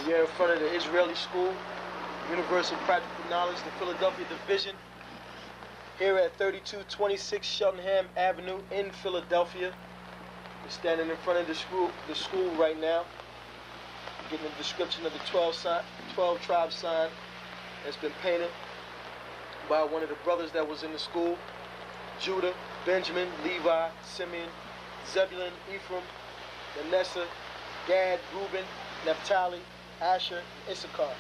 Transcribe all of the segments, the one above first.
We are in front of the Israeli School, Universal Practical Knowledge, the Philadelphia Division, here at 3226 Cheltenham Avenue in Philadelphia. We're standing in front of the school right now, getting a description of the 12 tribe sign that's been painted by one of the brothers that was in the school: Judah, Benjamin, Levi, Simeon, Zebulun, Ephraim, Manasseh, Gad, Reuben, Naphtali, Asher, and Issachar.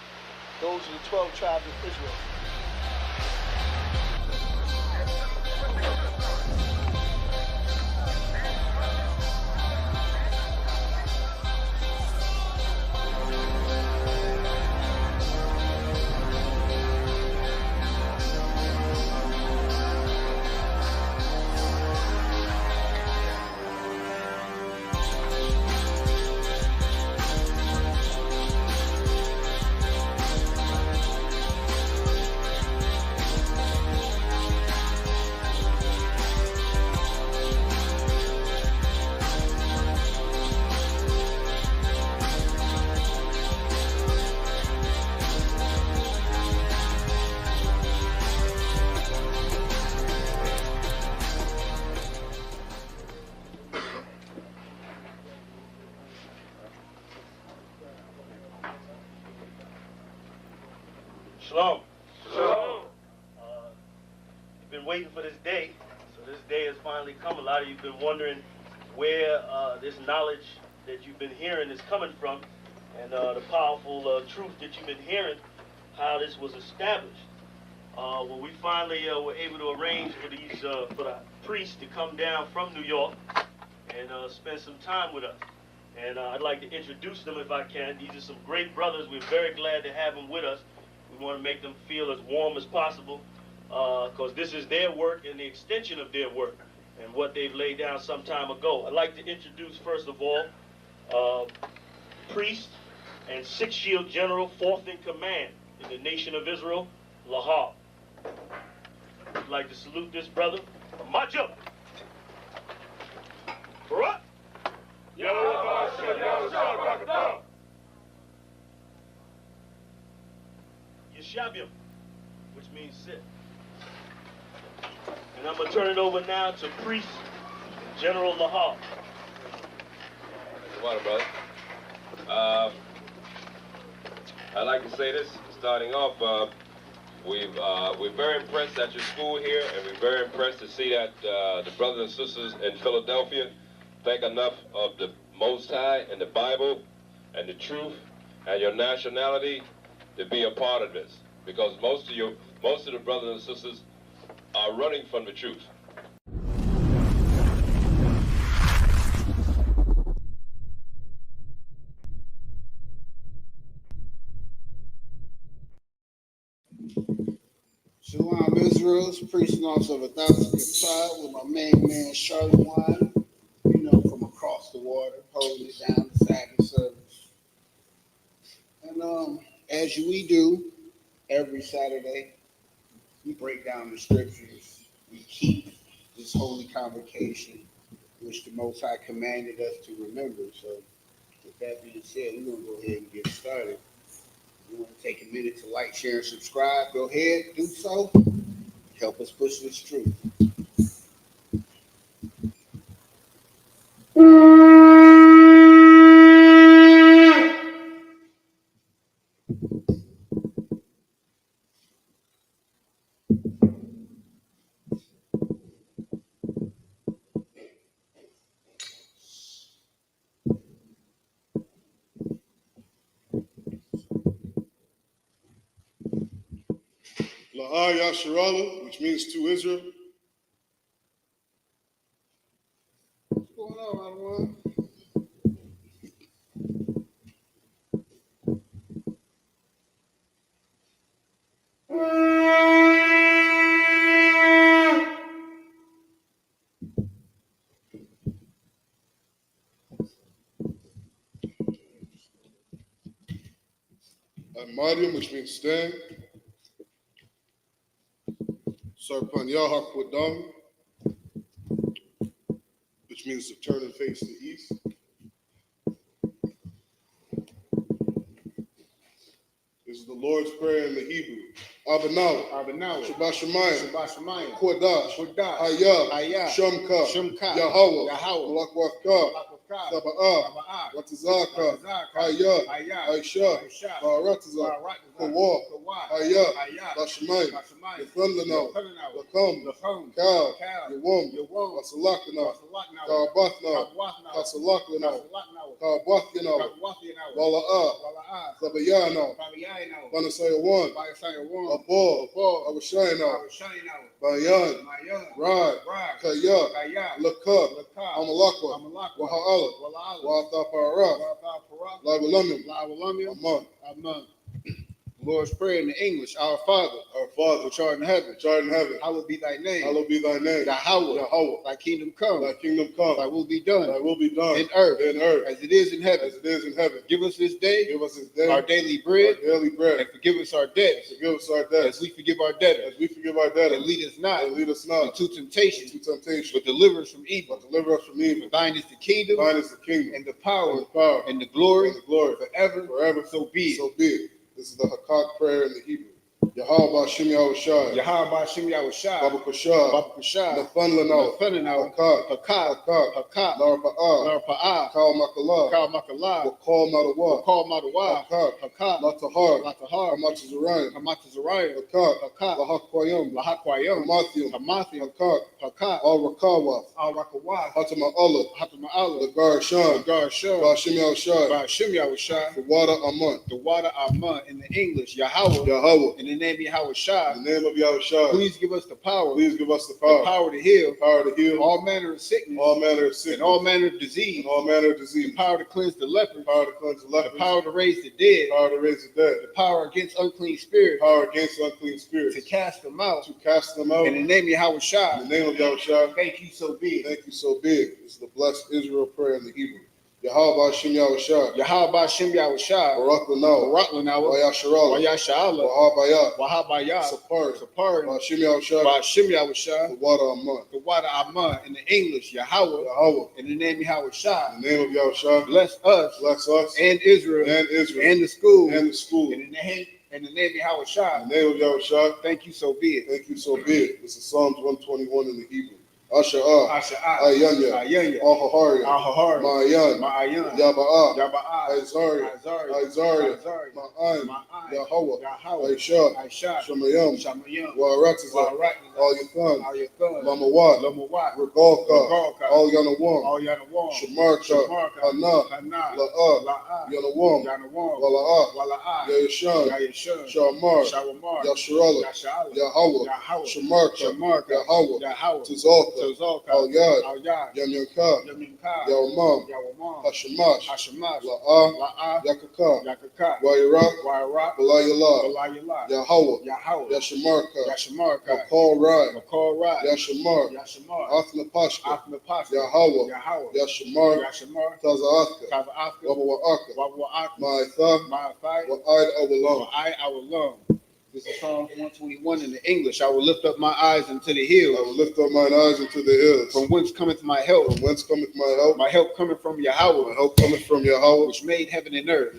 Those are the 12 tribes of Israel. Shalom. Shalom. You've been waiting for this day, so this day has finally come. A lot of you have been wondering where this knowledge that you've been hearing is coming from, and the powerful truth that you've been hearing, how this was established. Well, we finally were able to arrange for the priests to come down from New York and spend some time with us. And I'd like to introduce them if I can. These are some great brothers. We're very glad to have them with us. We want to make them feel as warm as possible, because this is their work and the extension of their work and what they've laid down some time ago. I'd like to introduce, first of all, priest and six-shield general, fourth in command in the nation of Israel, Lahab. I'd like to salute this brother. March up. Barak. Yeshabim, which means sit. And I'm going to turn it over now to Priest General Lahab. Come on, brother. I'd like to say this, starting off, we're very impressed at your school here, and we're very impressed to see that the brothers and sisters in Philadelphia think enough of the Most High and the Bible and the truth and your nationality to be a part of this, because most of the brothers and sisters are running from the truth. Shalom Israel, priest and officer of 1,000 tribe with my main man Charlemagne, from across the water, holding it down the Sabbath service. And as we do every Saturday, we break down the scriptures. We keep this holy convocation, which the Most High commanded us to remember. So, with that being said, we're going to go ahead and get started. You want to take a minute to like, share, and subscribe? Go ahead, do so. Help us push this truth. La'ah Yasharallah, which means to Israel. What's going on, everyone? Mariam, which means stand. Sarpan Yahakwadam, which means to turn and face the east. This is the Lord's Prayer in the Hebrew. Abanawa, Shabbat Shemayim, Kodash, Hayah, Shemka, Yahweh, Malakwaka, Sabbath, Watazaka, Hayah, Aisha, Barataza, Kawa, Hayah, Bashemayim, Yefenlana, Lakam, Kal, Yawam, Wasalakana, Kabathna, Kasalakana, Kabathina, Wala'ah, Sabayana, Banasaya 1, Abor, Abashayna, Bayan, Rad, Kaya, Lakab, Amalakwa, Waha'ala, Wa'atha Labalamim, Aman. Lord's Prayer in the English. Our Father, which art in heaven, hallowed be thy name. Yahweh, thy kingdom come. Thy will be done. In earth, as it is in heaven. Give us this day our daily bread. And forgive us our debts. As we forgive our debtors. And lead us not into temptation. But deliver us from evil. For thine is the kingdom. And the power. And the glory. Forever. So be it. This is the Hakak prayer in the Hebrew. Yahweh Ba'Shem Yahushai. Baba Kushah. Nathan Lanau. Hakak. Larpa'ah. Kal Makalah. Wakal Madawa. Hakak. Latahar. Hamatazariah. Hakak. Lahakwayim. Hamathium. Hakak. Al Rakawath. Hatama'Allah. The Garshan. Ba'Shem Yahushai. The water Aman. In the English, Yahweh. In the name of Yahushua. Please give us the power. The power to heal. All manner of sickness. And all manner of disease. The power to cleanse the lepers. The power to raise the dead. The power against unclean spirits. To cast them out. In the name of Yahushua. Thank you so big. This is the blessed Israel prayer in the Hebrew. Yahweh Ba'Shem Yahushai. Barak Lanawa. Wayasha'Allah. Wahabayah. Sapar. Ba'Shem Yahushai. The water Aman. In the English, Yahweh. In the name of Yahushua. Bless us. And Israel. And the school. In the name of Yahushua. Thank you so be it. This is Psalms 121 in the Hebrew. Asha'ah, Ayanya, Ahahari, Ma'ayan, Yaba'ah, Aizariah, Ma'an, Yahweh, Aisha, Shemayim, Wa'aratiza, Al Yathan, Lamawat, Regalka, Al Yanawam, Shemarka, Hana, La'ah, Yanawam, Wala'ah, Yayashan, Shamar, Yasharallah, Yahweh, Shemarka, Yahweh, Tazalka, Al Yad, Yamyanka, Yawamam, Hashamash, La'ah, Yakaka, Wairak, Balayala, Yahweh, Yashamarka, Makal Rad, Yashamar, Athnapashka, Yahweh, Yashamar, Taza'athka, Wabawa'aka, Ma'athai, Wa'id Awalum. This is Psalms 121 in the English. I will lift up my eyes into the hills. From whence cometh my help? My help cometh from Yahweh. Which made heaven and earth.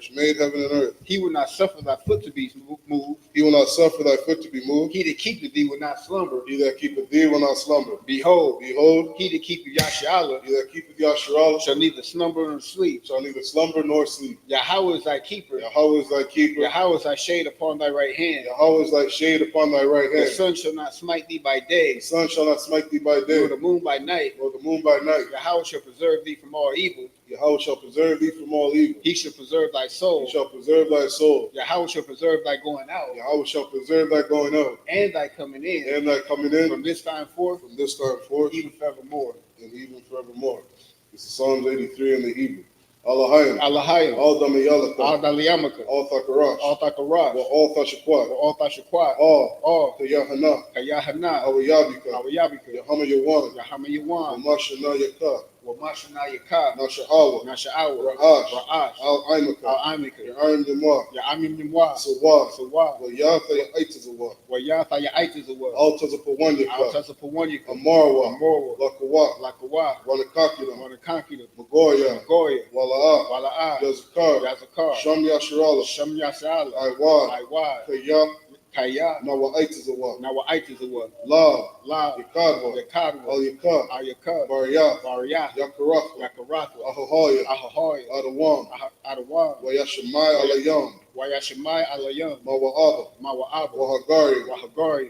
He will not suffer thy foot to be moved. He that keepeth thee will not slumber. Behold, he that keepeth Yasharallah shall neither slumber nor sleep. Yahweh is thy keeper. Yahweh is thy shade upon thy right hand. The sun shall not smite thee by day. Nor the moon by night. Yahweh shall preserve thee from all evil. He shall preserve thy soul. Yahweh shall preserve thy going out. And thy coming in. From this time forth. Even forevermore. This is Psalms 83 in the Hebrew. Allahayim, all Damiyamaka, all Thakarash, all Thashakwat, all Kayahana, Awayabika, Yahama Yawan, Mashana Yaka. Wamashunayaka, Nasha'awa, Nasha'awa, Ra'ash, Ra'ash, Al-Aimaka, Al-Amika, Ya'arim Demar, Ya'amim Nimwa, Sawa, Sawa, Wayatha Ya'aitazawa, Wayatha Ya'aitazawa, Altazapawanyaka, Altazapawanyaka, Amarwa, Amorwa, Lakawa, Lakawa, Wanakakina, Wanakankina, Magoya, Goya, Wala'a, Wala'a, Yazakar, Yazakar, Sham Yasharala, Shem Yasala, Aiwa, Aiwa, Kaya, Kaya, Nawa'aitazawa, Nawaitazawa, La, La, Yakadwa, Yakadwa, Al-Yaka, Ayaka, Barya, Barya, Yakarafa, Yakaratha, Ahahaya, Ahohoya, Adawam, Adawan, Wayashamai Alayam, Wayashimai Alayam, Mawa'aba, Mawa'aba, Wahagari, Wahagari,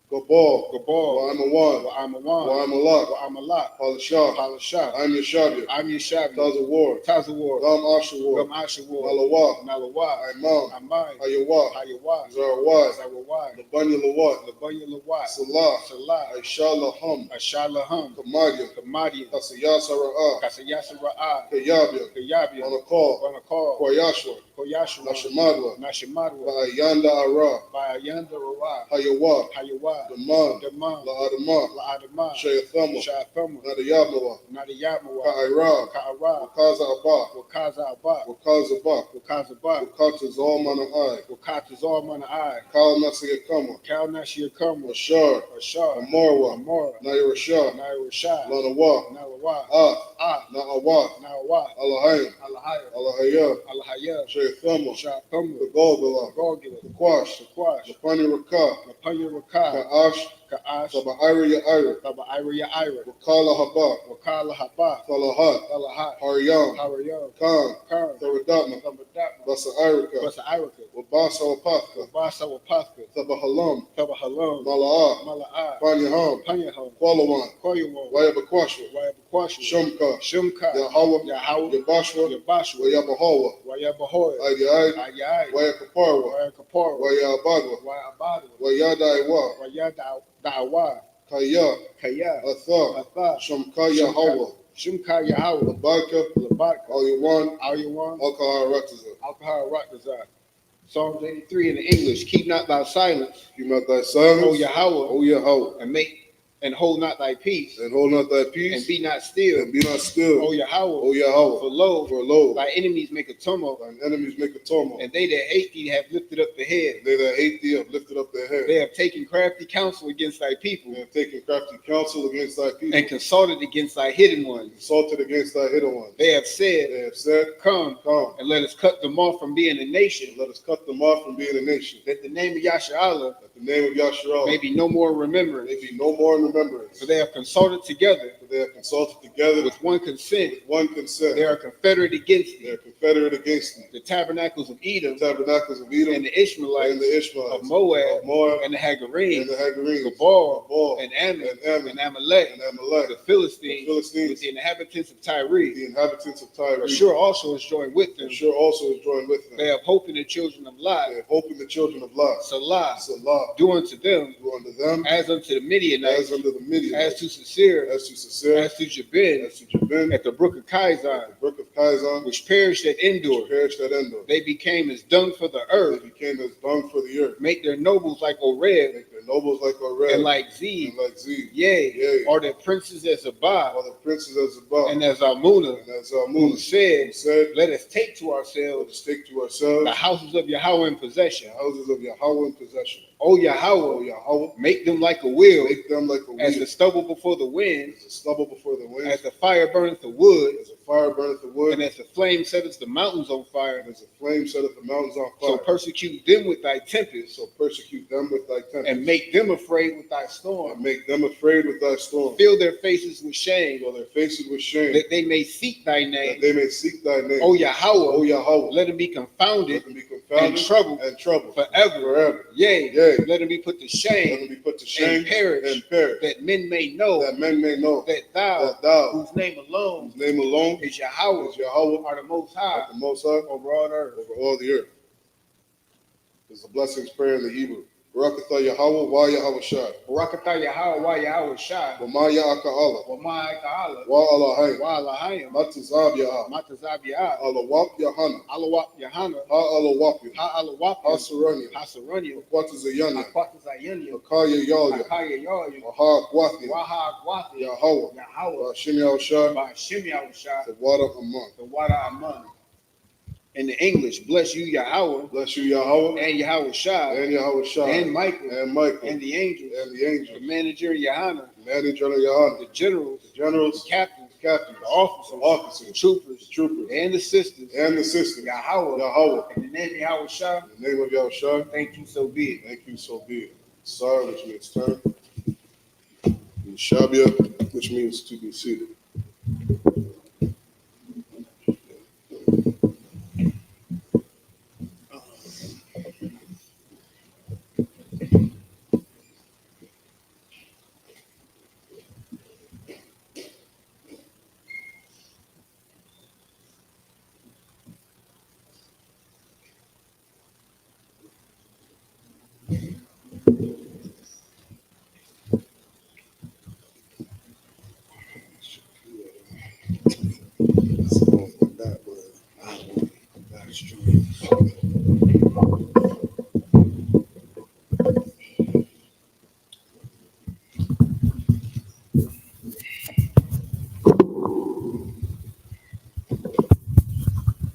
Gabal, Gabal, Wa'amawan, Wa'amawan, Wa'amalak, Wa'amalak, Palashah, Palashah, I'm Yashabia, I'm Yeshabi, Tazawar, Tazawar, Gam Ashawar, Gum Ashawar, Malawa, Malawa, Imam, Amai, Ayawa, Hayawa, Zarawai, Zarawai, Labanya Lawat, Labanya Lawat, Salah, Salah, Aisha Laham, Ashalaham, Kamadia, Kamadia, Kasaya Sara'ah, Kasayasa Ra'ah, Kayabia, Kayabia, Manakal, Wanakal, Koyashwa, Koyashua, Nashamadwa, Nashimadwa, Ba'ayanda Ara, Bayanda Ra, Hayawa, Hayawa, Daman, Daman, La'adama, La'adama, Shayathama, Sha'athama, Nadayabnawa, Nadiyamawa, Ka'ira, Ka'ara, Wakaza Abba, Wakaza Abba, Wakaza Ba, Wakazaba, Wakata Zalmana Ai, Wakatazar Mana Ai, Kal Nasayakama, Kal Nashiyakama, Ashar, Ashar, Amarwa, Amora, Nairashah, Naira Shah, Lanawa, Nawa, Na'awa, Nawa, Alahayim, Alahaya, Alahaya, Alahaya, Shayathama, Sha'athama, Gagogala, Gogula, Kwash, Kwash, Lapani Raka, Lapanya Raka, Ka'ash, Ka'ash, Saba'ira Ya'ira, Taba Ira Ira, Wakala Haba, Wakala Haba, Salahat, Alahat, Haryam, Harayam, Khan, Khan, Tharadama, Thabadatma, Basa Irika, Basa Irika, Wabasa Wapaka, Wabasa Wapaska, Tabahalam, Taba Halam, Mala'ah, Mala'ah, Panyaham, Panyaham, Qualawan, Koyuwan, Wayabakwashwa, Wayabakwashu, Shumka, Shumka, Yahawah, Yahawah, Yabashwa, Yabashwa, Wayabahawa, Wayabahoya, Ayai, Ayai, Wayakaparwa, Wayakapara, Wayabadwa, Wayabadu, Wayadaiwa, Wayadawa, Kaya, Kaya, Atha, Atha, Shumka Yahawah, Shumka Yahawah, Labaka, Labaka, Al-Yawan, Al-Yawan, Al-Kaharataza. Alcohol Rakazar. Psalms 83 in the English, keep not thy silence, Keep not thy silence, O Yahweh, O Yahweh, and hold not thy peace, and hold not thy peace, and be not still, and be not still, O Yahweh, O Yahweh, for lo, lo, thy enemies make a tumult, thine enemies make a tumult, and they that hate thee have lifted up the head. and they that hate thee have lifted up their head. They have taken crafty counsel against thy people, They have taken crafty counsel against thy people, and consulted against thy hidden ones. consulted against thy hidden ones. They have said, Come, and let us cut them off from being a nation, and let us cut them off from being a nation, that the name of Yasharallah that the name of Yasharallah may be no more remembered. may be no more in remembrance. For they have consulted together For they have consulted together with one consent. with one consent. They are confederate against They thee. are confederate against thee. The tabernacles of The Edom tabernacles of Edom and the Ishmaelites and the Ishmaelites of Moab of Moab and the and Hagarenes, the Hagarenes, Gabal and Ammon and Ammon and Amalek, and Amalek, the Philistines, the Philistines, with the inhabitants of Tyre. the inhabitants of Tyre. Ashur also is joined with them. Ashur also is joined with them. They have hope in the children of They Lot. have hope in the children of Lot. Salah, Salah, do unto them do unto them as unto the Midianites, as unto the Midianites, as to Sisera, as to Sisera, as to Jabin, as to Jabin, at the brook of at Kizon, the brook of Kizon, which perished at Endor. which perished at Endor. They became as dung for the They earth. became as dung for the earth. Make their nobles like Oreb, Make their nobles like Oreb, and like Zeb. and like Zeb. Yea, are their princes as Zabah, All the princes of Zabah, and as Almunah, and as who Amun, who said, said, Let us take to let ourselves us take to ourselves the houses of Yahweh in possession. the houses of Yahweh in possession. O O Yahweh, Yahweh, make them like a wheel, make them like a as wheel, the stubble before the wind, as a stubble before the wind, as the fire burneth the wood, as a fire burneth the wood, and as the flame setteth the mountains on fire. and as a flame setteth the mountains on So fire. persecute them with thy tempest, So persecute them with thy tempest, and make them afraid with thy and storm. make them afraid with thy storm. Fill their faces with shame, Fill their faces with shame, that they may seek thy that name. they may seek thy name. O O Yahweh, Yahweh, let them be confounded let them be confounded and troubled forever. forever. Yea, Yea, let them be put to let shame, them be put to shame and perish, that men may know that men may know that thou, that thou, whose name alone whose name alone is Yahweh, is Yahweh, are the most high art the Most High over all the earth. over all the earth. There's a blessings prayer in the Hebrew. Barakatha Yahweh wa Yahweh Shah. Barakatha Yahweh wa Yahweh Shah. Wa ma Ya'aka Wa ma ta'ala. Wa Alahayim. Wa Alahayim. Matazab Ya'ah. Matazab Ya'ah. Alawap Yahana. Alawap Yahana. Ha Alawapim. Ha Alawapim. Ha Saranium. Ha Saranium. Akwatazayana. Akwatazayana. Akaya Yalya. Akaya Yalya. Waha Gwathi. Waha Gwathi. Yahweh. Yahweh. Bashim Yahweh Shah. Bashim Yahweh Shah. Tawada Aman. Tawada Aman. In the English, bless you, Yahweh. Bless you, Yahweh. And Yahweh Shah. And Yahweh Shah. And Michael. And Michael. And the angels. And the angels. The manager, Yahana. Manager Yahana. The generals. The generals. The captains. The captains. The officers. The officers. The troopers. The troopers. And the sisters. And the sisters. Yahweh. Yahweh. In the name of Yahweh Shah. In the name of Yahweh Shah. Thank you, so be it. Thank you, so be it. Sar, which means turn. And Shabia, which means to be seated.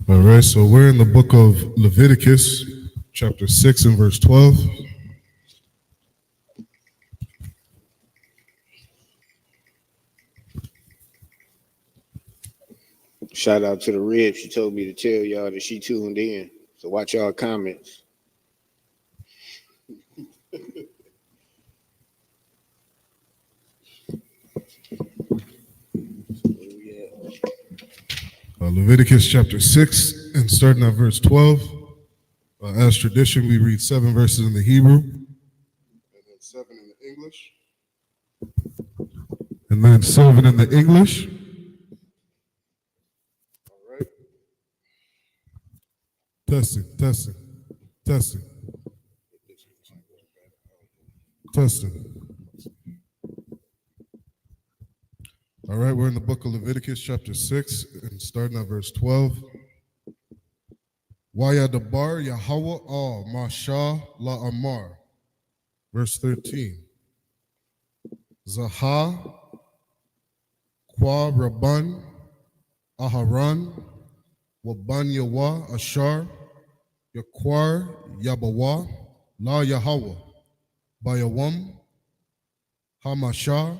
All right, so we're in the book of Leviticus, chapter 6 and verse 12. Shout out to the Rib. She told me to tell y'all that she tuned in. So watch y'all comments. Leviticus chapter 6 and starting at verse 12. As tradition, we read 7 verses in the Hebrew. And then 7 in the English. And then 7 in the English. All right. Testing. All right, we're in the book of Leviticus chapter 6 and starting at verse 12. Wayadabar Yahweh al Masha la Amar. Verse 13. Zaha Kwa Rabban Aharan Waban Yawa Ashar Yakwar Yabawa La Yahweh Bayawam Hamasha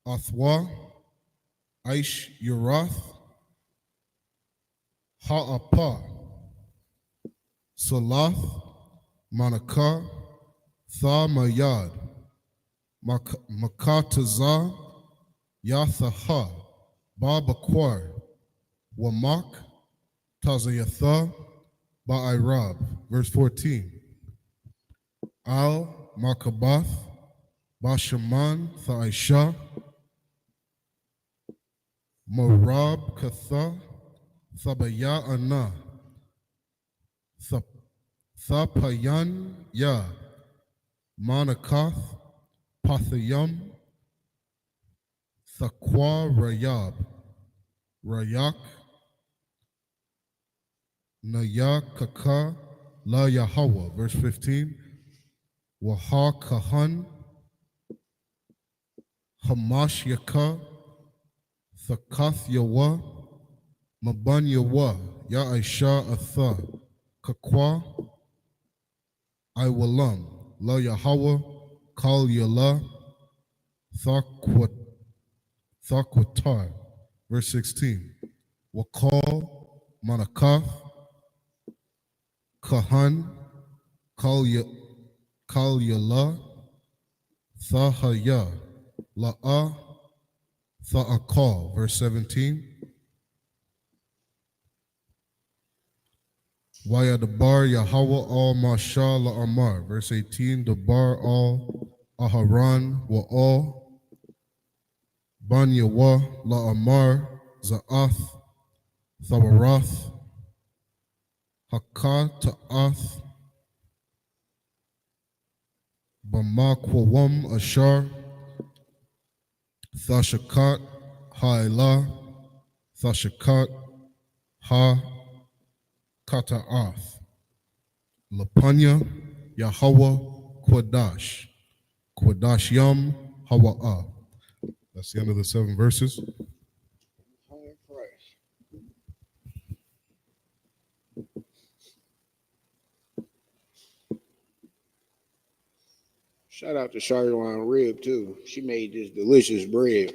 Athwa Aish Yurath Ha'apa Salath Manaka Tha Mayad Makataza Yathaha Babakwar Wamak Tazayatha Ba'irab. Verse 14. Al Makabath Bashaman Tha'isha Morab Katha Thabaya Ana Thapayan Ya Manakath Pathayam Thakwa Rayab Rayak Nayakaka La Yahweh. Verse 15. Waha Kahan Hamash Yaka Thakath Yawa Maban Yawa Ya Aisha Atha Kakwa Iwalam La Yahweh Kal Yala Thakwatar. Verse 16. Wakal Manakath Kahan Kal Yala Thahaya La'a Tha'akal. Verse 17. Waya Dabar Yahweh al Masha la Amar. Verse 18. Dabar al Aharan wa al Ban Yawa la Amar Za'ath Thawarath Hakata'ath Bamakwawam Ashar, Thashakat Ha'elah, Thashakat Ha Kata'ath, Lapanya Yahweh Quadash, Quadash Yam Hawa'ah. That's the end of the 7 verses. Shout out to Charlotte Rib too. She made this delicious bread.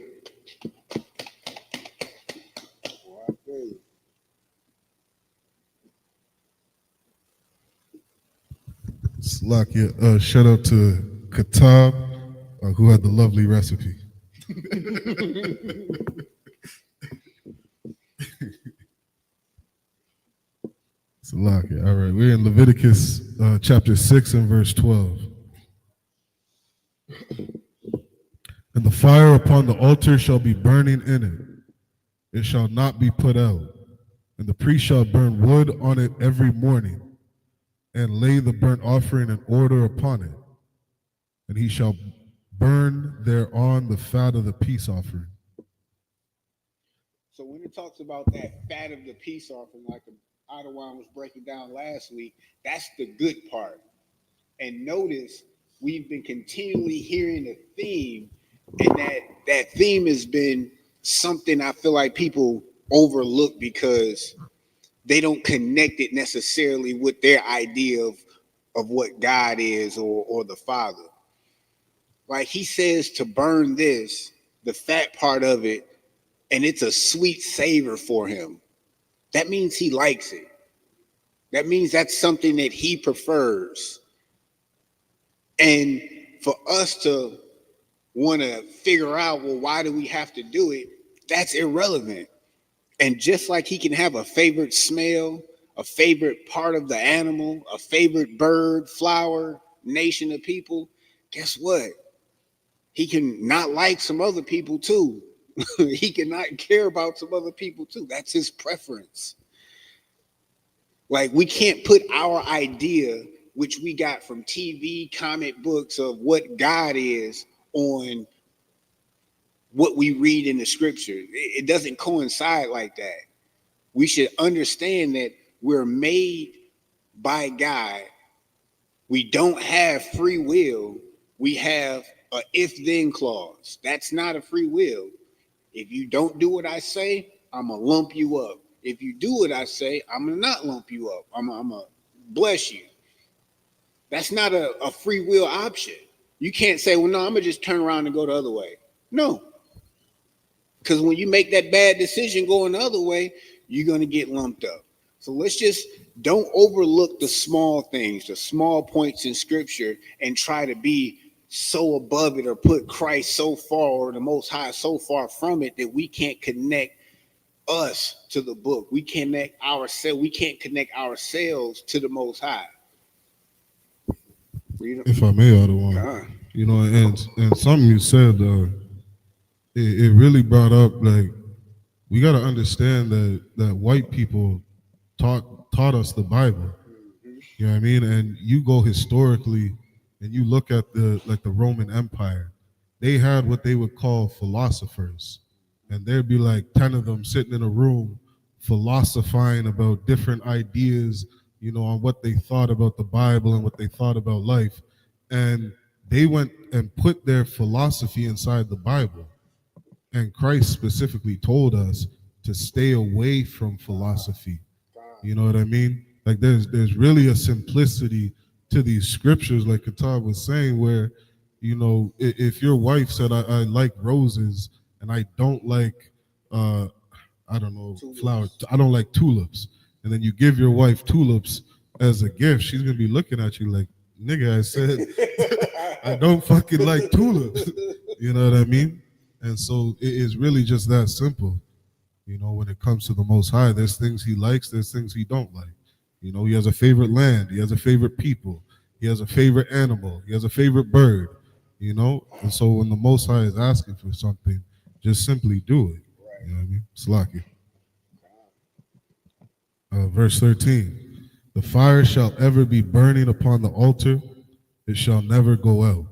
Slakia, shout out to Katab, who had the lovely recipe. Slakia. All right, we're in Leviticus chapter 6 and verse 12. And the fire upon the altar shall be burning in it. It shall not be put out. And the priest shall burn wood on it every morning, and lay the burnt offering in order upon it. And he shall burn thereon the fat of the peace offering. So when it talks about that fat of the peace offering, like the Adawan was breaking down last week, that's the good part. And notice we've been continually hearing a theme, and that theme has been something I feel like people overlook because they don't connect it necessarily with their idea of what God is or the Father. Like he says to burn this, the fat part of it, and it's a sweet savor for him. That means he likes it. That means that's something that he prefers. And for us to want to figure out, well, why do we have to do it? That's irrelevant. And just like he can have a favorite smell, a favorite part of the animal, a favorite bird, flower, nation of people, guess what? He can not like some other people too. He cannot care about some other people too. That's his preference. Like we can't put our idea, which we got from TV, comic books of what God is, on what we read in the scripture. It doesn't coincide like that. We should understand that we're made by God. We don't have free will. We have a if-then clause. That's not a free will. If you don't do what I say, I'm going to lump you up. If you do what I say, I'm going to not lump you up. I'm going to bless you. That's not a free will option. You can't say, well, no, I'm going to just turn around and go the other way. No. Because when you make that bad decision going the other way, you're going to get lumped up. So let's just don't overlook the small things, the small points in scripture, and try to be so above it or put Christ so far or the Most High so far from it that we can't connect us to the book. We can't connect ourselves to the Most High. If I may, Adawan, you know, and something you said, it really brought up, like, we got to understand that white people taught us the Bible. You know what I mean? And you go historically and you look at the Roman Empire, they had what they would call philosophers. And there'd be like 10 of them sitting in a room philosophizing about different ideas, you know, on what they thought about the Bible and what they thought about life. And they went and put their philosophy inside the Bible. And Christ specifically told us to stay away from philosophy. You know what I mean? Like there's really a simplicity to these scriptures, like Katab was saying, where, you know, if your wife said, I like roses and I don't like, I don't know, flowers, I don't like tulips, and then you give your wife tulips as a gift, she's going to be looking at you like, nigga, I said, I don't fucking like tulips. You know what I mean? And so it is really just that simple. You know, when it comes to the Most High, there's things he likes, there's things he don't like. You know, he has a favorite land, he has a favorite people, he has a favorite animal, he has a favorite bird, you know? And so when the Most High is asking for something, just simply do it. You know what I mean? Slaki. Verse 13. The fire shall ever be burning upon the altar, it shall never go out.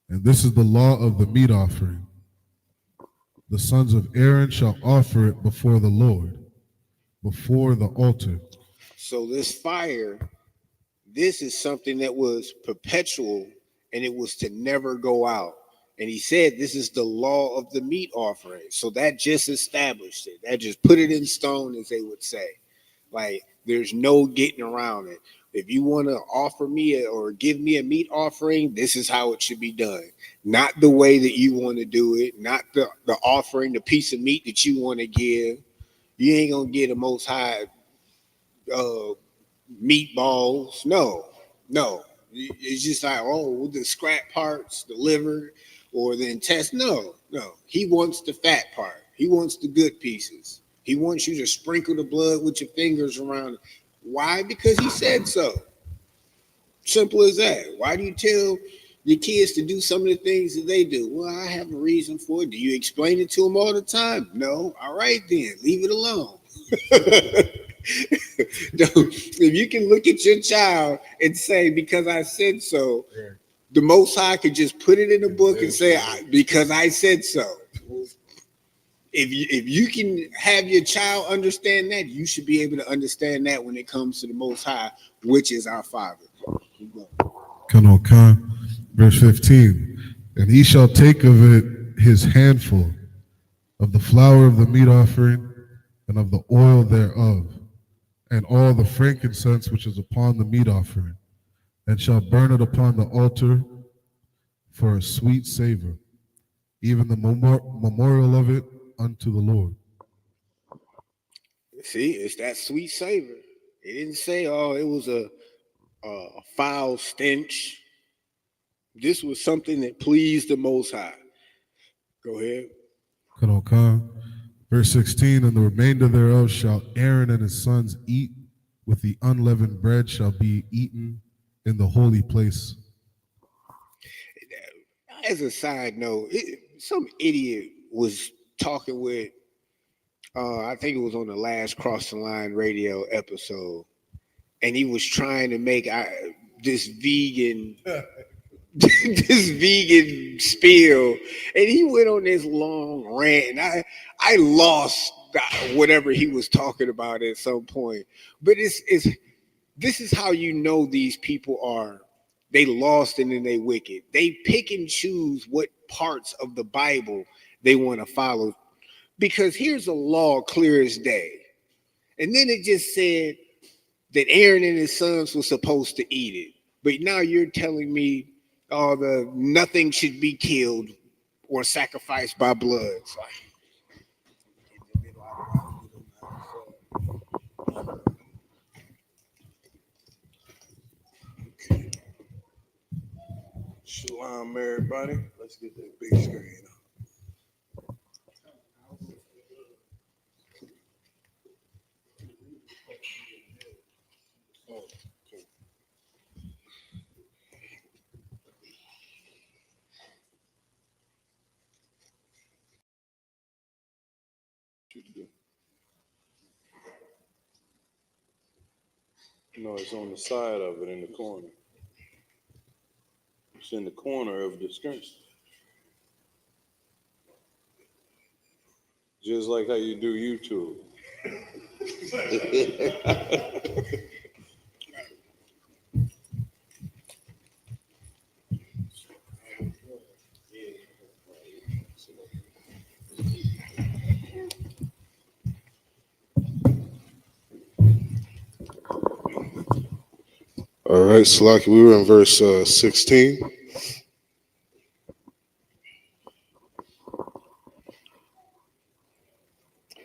And this is the law of the meat offering. The sons of Aaron shall offer it before the Lord, before the altar. So this fire, this is something that was perpetual, and it was to never go out. And he said this is the law of the meat offering. So that just established it. That just put it in stone, as they would say. Like, there's no getting around it. If you want to offer me or give me a meat offering, this is how it should be done. Not the way that you want to do it, not the offering, the piece of meat that you want to give. You ain't going to get a Most High meatballs. No. It's just like, oh, the scrap parts, the liver, or the intestine. No. He wants the fat part. He wants the good pieces. He wants you to sprinkle the blood with your fingers around it. Why? Because he said so. Simple as that. Why do you tell your kids to do some of the things that they do? Well, I have a reason for it. Do you explain it to them all the time? No. All right, then. Leave it alone. If you can look at your child and say, because I said so, the Most High could just put it in a book and say, because I said so. If you can have your child understand that, you should be able to understand that when it comes to the Most High, which is our Father. Verse 15. And he shall take of it his handful of the flour of the meat offering and of the oil thereof, and all the frankincense which is upon the meat offering, and shall burn it upon the altar for a sweet savor, even the memorial of it unto the Lord. See, it's that sweet savor. It didn't say, oh, it was a foul stench. This was something that pleased the Most High. Go ahead. Verse 16, and the remainder thereof shall Aaron and his sons eat, with the unleavened bread shall be eaten in the holy place. As a side note, some idiot was talking with, I think it was on the last Cross the Line radio episode, and he was trying to make this vegan this vegan spiel, and he went on this long rant, and I lost whatever he was talking about at some point. But this is how you know these people are. They lost and then they wicked. They pick and choose what parts of the Bible they want to follow, because here's a law clear as day, and then it just said that Aaron and his sons were supposed to eat it. But now you're telling me, nothing should be killed or sacrificed by blood. Shalom, everybody. Let's get that big screen. No, it's on the side of it in the corner. It's in the corner of the screen. Just like how you do YouTube. All right, Salaki, we were in verse 16.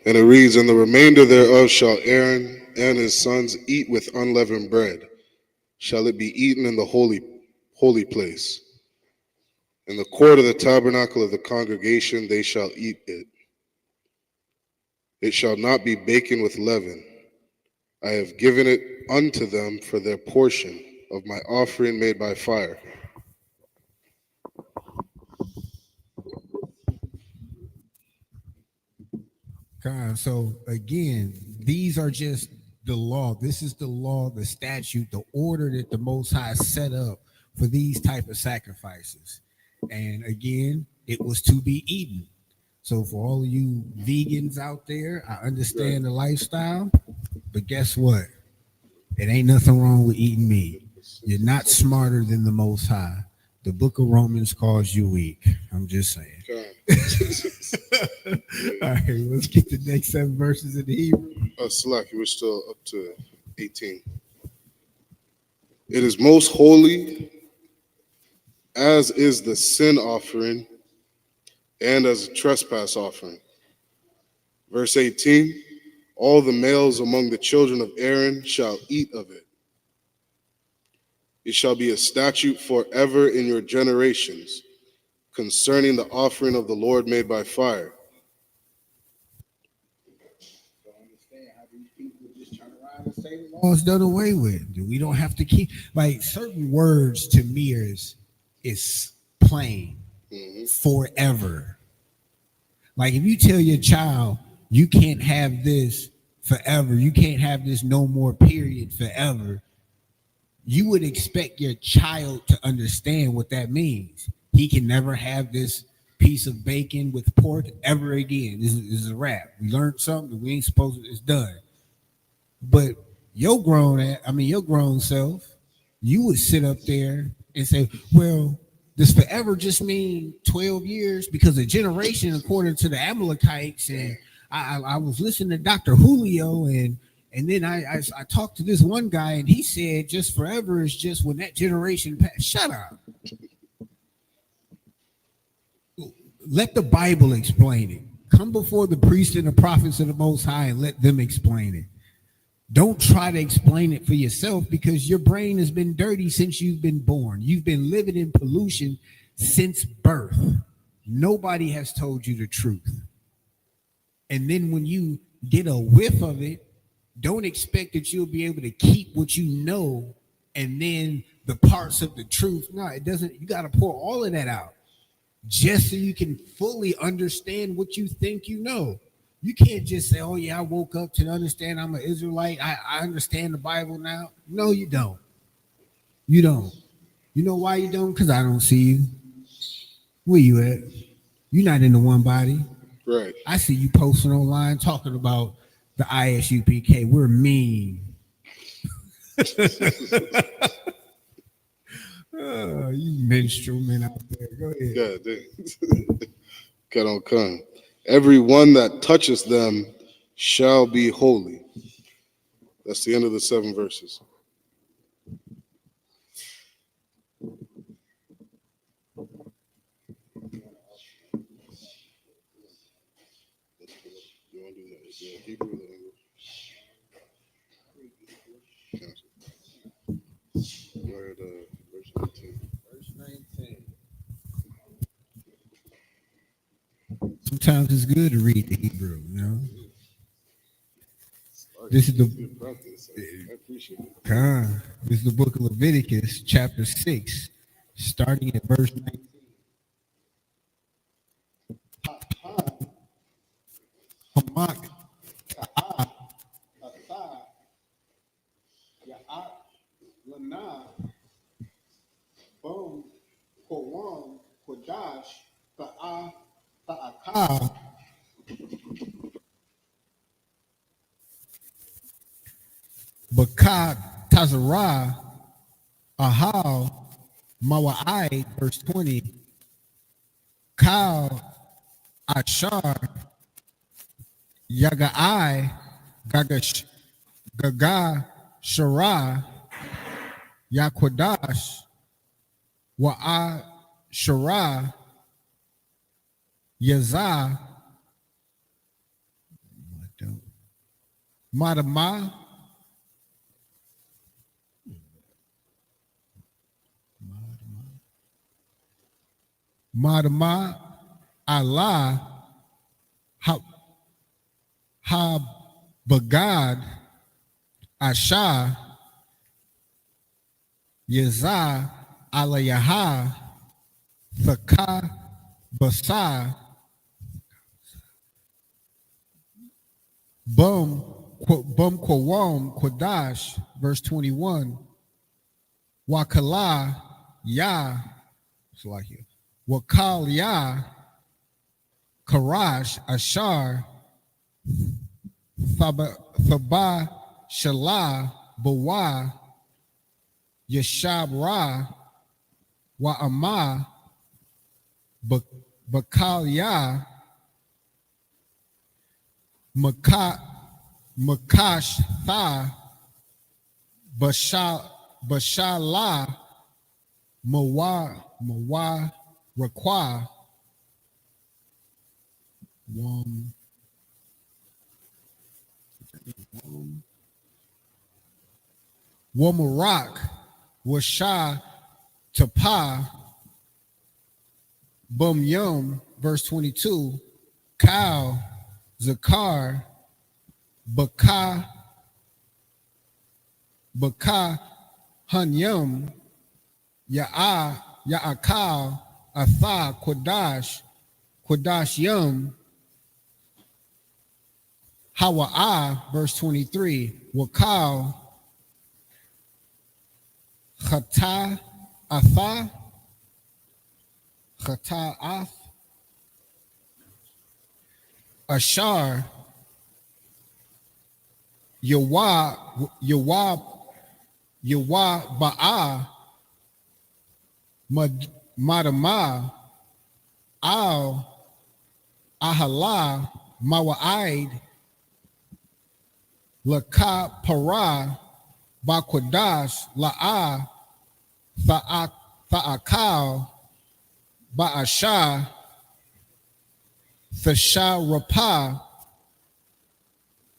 And it reads, and the remainder thereof shall Aaron and his sons eat with unleavened bread. Shall it be eaten in the holy place. In the court of the tabernacle of the congregation they shall eat it. It shall not be baken with leaven. I have given it unto them for their portion of my offering made by fire. So again, these are just the law. This is the law, the statute, the order that the Most High set up for these type of sacrifices. And again, it was to be eaten. So for all of you vegans out there, I understand the lifestyle, but guess what? It ain't nothing wrong with eating meat. You're not smarter than the Most High. The book of Romans calls you weak. I'm just saying. All right, let's get the next 7 verses in the Hebrew. Salaki, we're still up to 18. It is most holy, as is the sin offering, and as a trespass offering. Verse 18, all the males among the children of Aaron shall eat of it. It shall be a statute forever in your generations concerning the offering of the Lord made by fire. Don't understand how these people just turn around and say the law is done away with. We don't have to keep, like, certain words to me is plain. Forever. Like if you tell your child you can't have this forever, you can't have this no more period forever, you would expect your child to understand what that means. He can never have this piece of bacon with pork ever again. This is a wrap. We learned something we ain't supposed to, it's done. But your grown self, you would sit up there and say, well, does forever just mean 12 years? Because a generation, according to the Amalekites, and I was listening to Dr. Julio, and then I talked to this one guy, and he said just forever is just when that generation passed. Shut up. Let the Bible explain it. Come before the priests and the prophets of the Most High and let them explain it. Don't try to explain it for yourself, because your brain has been dirty since you've been born. You've been living in pollution since birth. Nobody has told you the truth. And then when you get a whiff of it, don't expect that you'll be able to keep what you know and then the parts of the truth. No, it doesn't. You got to pour all of that out just so you can fully understand what you think you know. You can't just say, oh, yeah, I woke up to understand I'm an Israelite. I understand the Bible now. No, you don't. You don't. You know why you don't? Because I don't see you. Where you at? You're not in the one body. Right. I see you posting online talking about the ISUPK. We're mean. Oh, you minstrel men out there. Go ahead. God, cut on come. Every one that touches them shall be holy. That's the end of the 7 verses. You want to do that? Is it Hebrew or English? Where the verse 19. Verse 19. Sometimes it's good to read the Hebrew, you know. This is the I appreciate it. This is the book of Leviticus, chapter 6, starting at verse 19. Hamak, Ka'ah, Asah, Ya'at, Lana, Bom, Kowam, Kodash, Ta'ah, Ta'akah, Bakad, Tazarah, Ahal, Mawa'ai, verse 20, Kal, Ashar, Yaga'ai, Gagash, Gaga, Shara, Yakwadash, Wa'a, Shara, Yazah, Madama, Madama, Allah, Bagad, Asha, Yazah, Alayaha, Thaka, Basa, Bum, Bum Kwam Kwadash, verse 21. Wakala Ya, so like here. Wakal Ya, Karash, Ashar, Thaba Shalah, Bawa, Yashab Ra, Wa'ama, Bakal Ya, Makash Tha, Bashala, Mawa, Rakwa, Wamarak, Washa, Tapa, Bum Yum, verse 22, Kal, Zakar, Baka, Hanyum, Ya'akal, Atha, Kodash Yum, Hawa'ah, verse 23, Wakal, Chata, Atha, Chata'ath, Ashar, Yawa Ba'a, Madama, Al, Ahala, Mawa'id, Laka Para, Bakwadash, La'a, Tha'akal, Ba'asha, Thasha Rapa,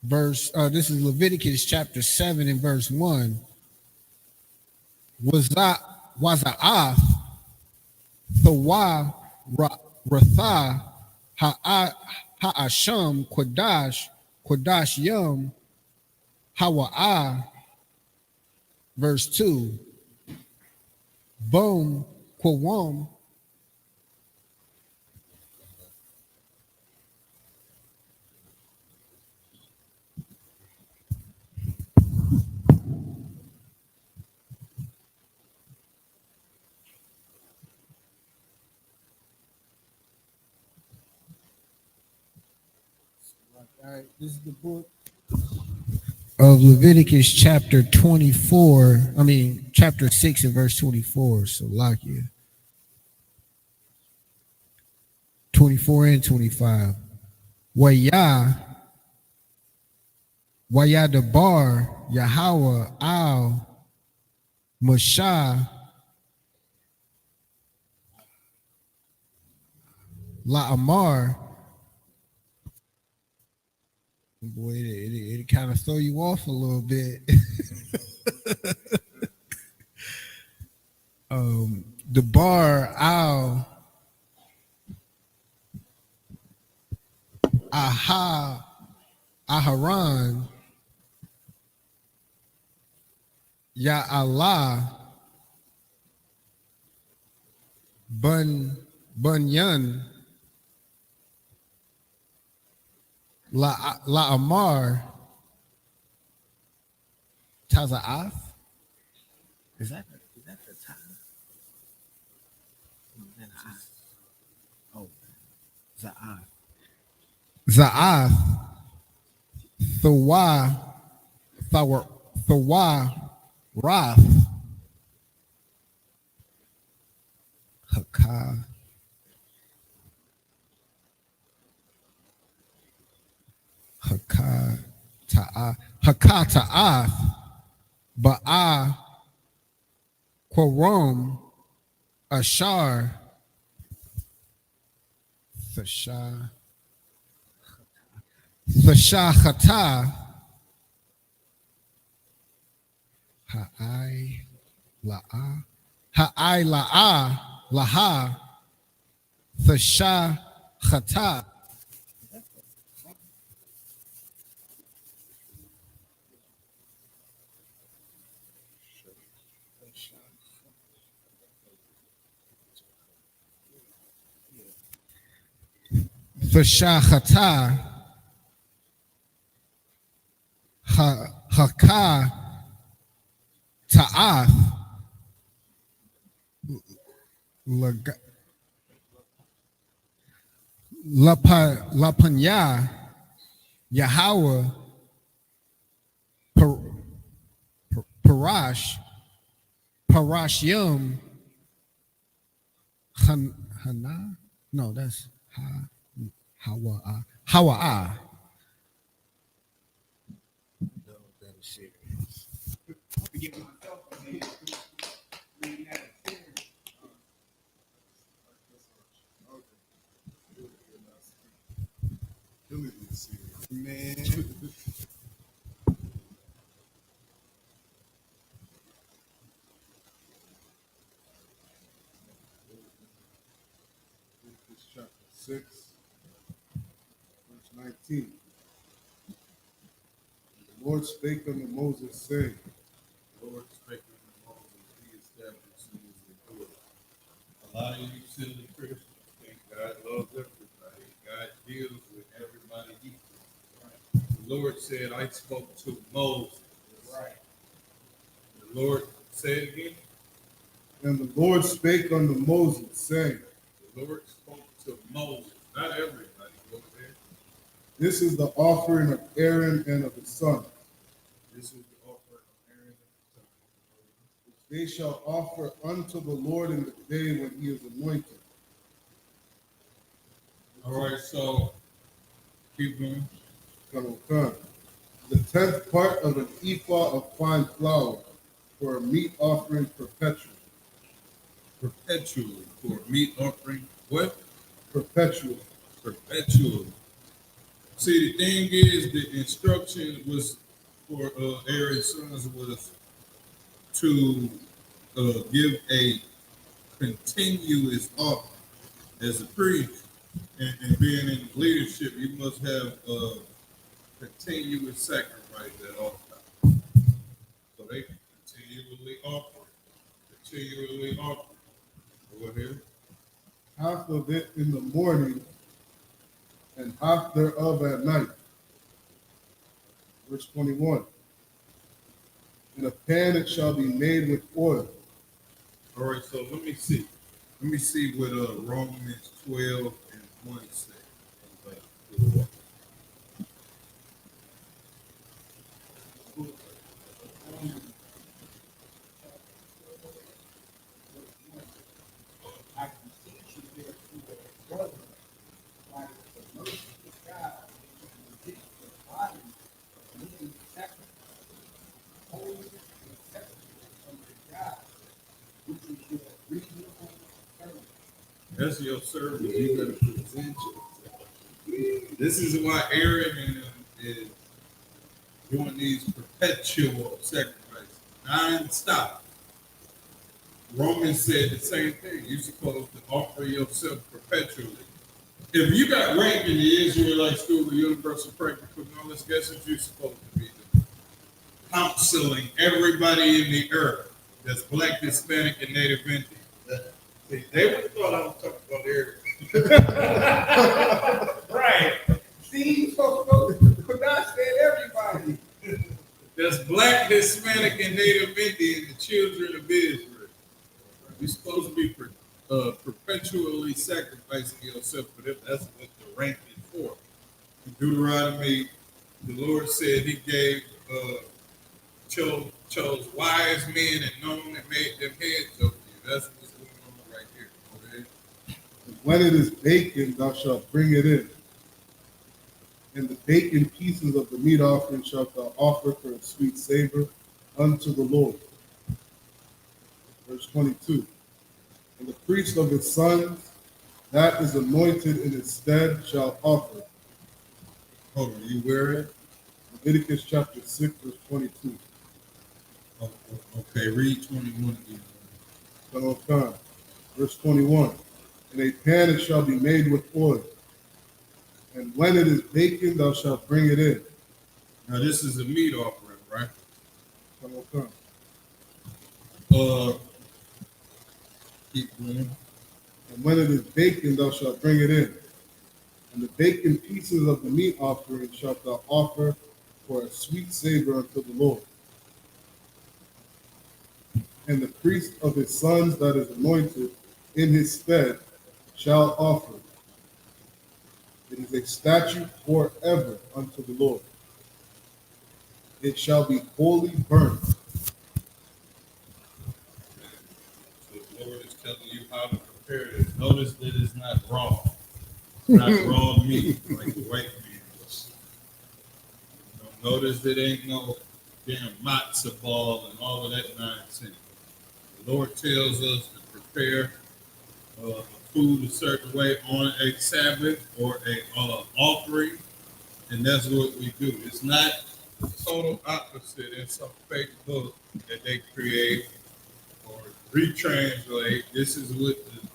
verse, this is Leviticus chapter 7 and verse 1. Waza'ath, Thawa, Ratha, Ha'asham, Kodash Yum, Hawa'ah, verse 2. Bom, Kwam, all right, this is the book of Leviticus chapter 24. Chapter 6 and verse 24. So lock you. 24 and 25. Waya Dabar, Yahweh, Al, Mashah, La'amar. Boy, it kind of throw you off a little bit. The bar Al Aharon Ya Allah Bunyan La Amar Taza'af. Is that the time? Oh, Za'af. Za'af. Thawa Rath. Hakata'ath. Ba'a Quorum Ashar Thashachata Ha'ai La'a Laha Thashachata. Thashachata Haka Ta'ath Lapanya Yahweh Parashyam Hana? No, that's Hawa'a. Man. Leviticus chapter 6, verse 19. The Lord spake unto Moses, saying, The Lord spake unto Moses, he established things in order. A lot of you silly Christians think God loves everybody. God deals with everybody equally. The Lord said, I spoke to Moses. Right. The Lord said again. and the Lord spake unto Moses, saying, The Lord spoke to Moses, not everybody over there. This is the offering of Aaron and of his son, This is the offering of Aaron and his son, which they shall offer unto the Lord in the day when he is anointed. All right, so keep going. Come on. The 10th part of an ephah of fine flour for a meat offering perpetually. Perpetually for meat offering. What? Perpetually. Perpetually. See, the thing is, the instruction was for Aaron's sons was to give a continuous offering. As a priest and being in leadership, you must have a continuous sacrifice at all times. So they continually offer. Go ahead. Half of it in the morning and half thereof at night. Verse 21. In a pan it shall be made with oil. All right, so let me see. Let me see what Romans 12 and 1 says. That's your service. You got to present yourself. This is why Aaron and them is doing these perpetual sacrifices, non-stop. Romans said the same thing. You're supposed to offer yourself perpetually. If you got ranked in the Israelite School of Universal Practical Knowledge, guess what you're supposed to be doing? Counseling everybody in the earth that's Black, Hispanic, and Native Indian. See, they would have thought I was talking about everybody. Right. See, so God said everybody. That's Black, Hispanic, and Native Indian, the children of Israel. You're supposed to be perpetually sacrificing yourself for them. That's what the rank is for. In Deuteronomy, the Lord said he gave, chose wise men and known and made them heads over you. That's what's going on right here. Okay? And when it is baken, thou shalt bring it in. And the baken pieces of the meat offering shalt thou offer for a sweet savor unto the Lord. Verse 22. And the priest of his sons, that is anointed in its stead, shall offer. Hold on, you where it? Leviticus chapter 6, verse 22. Oh, okay, read 21 again. Son of God. Verse 21. In a pan it shall be made with oil. And when it is baken, thou shalt bring it in. Now this is a meat offering, right? Son of God. Keep going. And when it is baken, thou shalt bring it in. And the baken pieces of the meat offering shalt thou offer for a sweet savor unto the Lord. And the priest of his sons that is anointed in his stead shall offer. It is a statute forever unto the Lord. It shall be wholly burnt. So the Lord is telling you how to prepare this. Notice that it's not raw. It's not raw meat like the white meat was. Notice it ain't no damn matzo ball and all of that nonsense. The Lord tells us to prepare food a certain way on a Sabbath or a offering, and that's what we do. It's not total opposite in some fake book that they create or retranslate. This is what the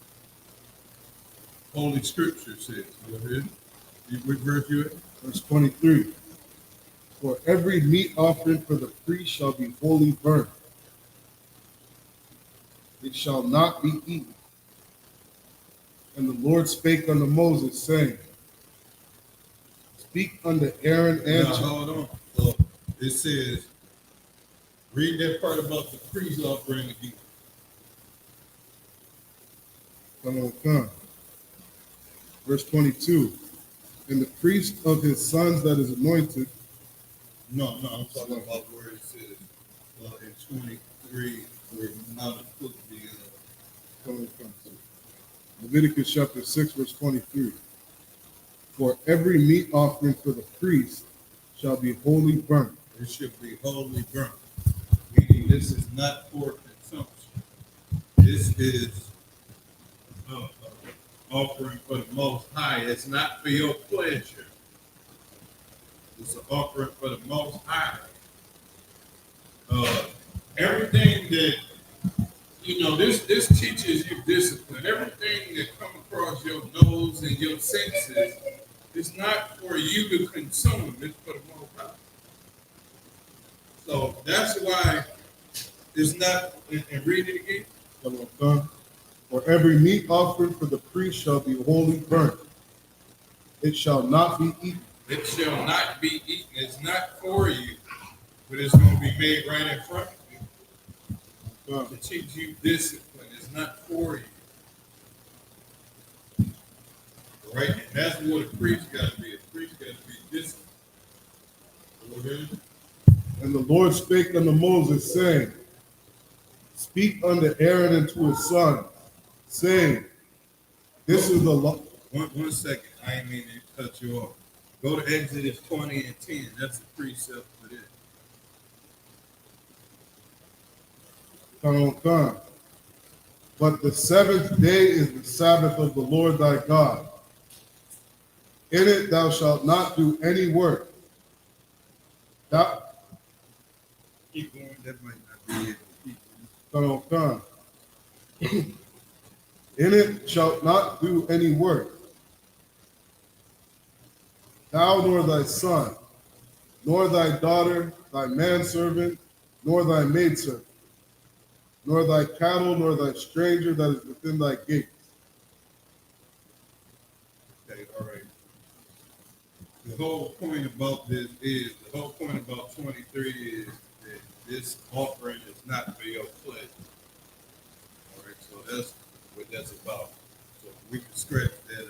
Holy Scripture says. Go ahead. Which verse you at? Verse 23. For every meat offering for the priest shall be wholly burnt. It shall not be eaten. And the Lord spake unto Moses, saying, Speak unto Aaron and now, hold on. So it says, read that part about the priest offering again. Come. Verse 22. And the priest of his sons that is anointed. No, I'm talking about where it says in 23, where Mount of Cook began. Leviticus chapter 6, verse 23. For every meat offering for the priest shall be wholly burnt. It should be wholly burnt. Meaning this is not for consumption. This is offering for the Most High. It's not for your pleasure. It's an offering for the Most High. Everything that, this teaches you discipline. Everything that comes across your nose and your senses is not for you to consume. It's for the Most High. So that's why it's not, and read it again. For every meat offering for the priest shall be wholly burnt. It shall not be eaten. It shall not be eaten. It's not for you, but it's going to be made right in front of you to teach you discipline. It's not for you. Right? And that's what a priest got to be. A priest got to be disciplined. Okay? And the Lord spake unto Moses, saying, Speak unto Aaron and to his son, saying, This is the law. One second. I ain't mean to cut you off. Go to Exodus 20 and 10. That's the precept for this. Come. But the seventh day is the Sabbath of the Lord thy God. In it thou shalt not do any work. Keep going. That might not be it. Come. In it shalt not do any work. Thou nor thy son, nor thy daughter, thy manservant, nor thy maidservant, nor thy cattle, nor thy stranger that is within thy gates. Okay, all right. The whole point about this is, the whole point about 23 is that this offering is not for your pleasure. All right, so that's what that's about. So we can scratch that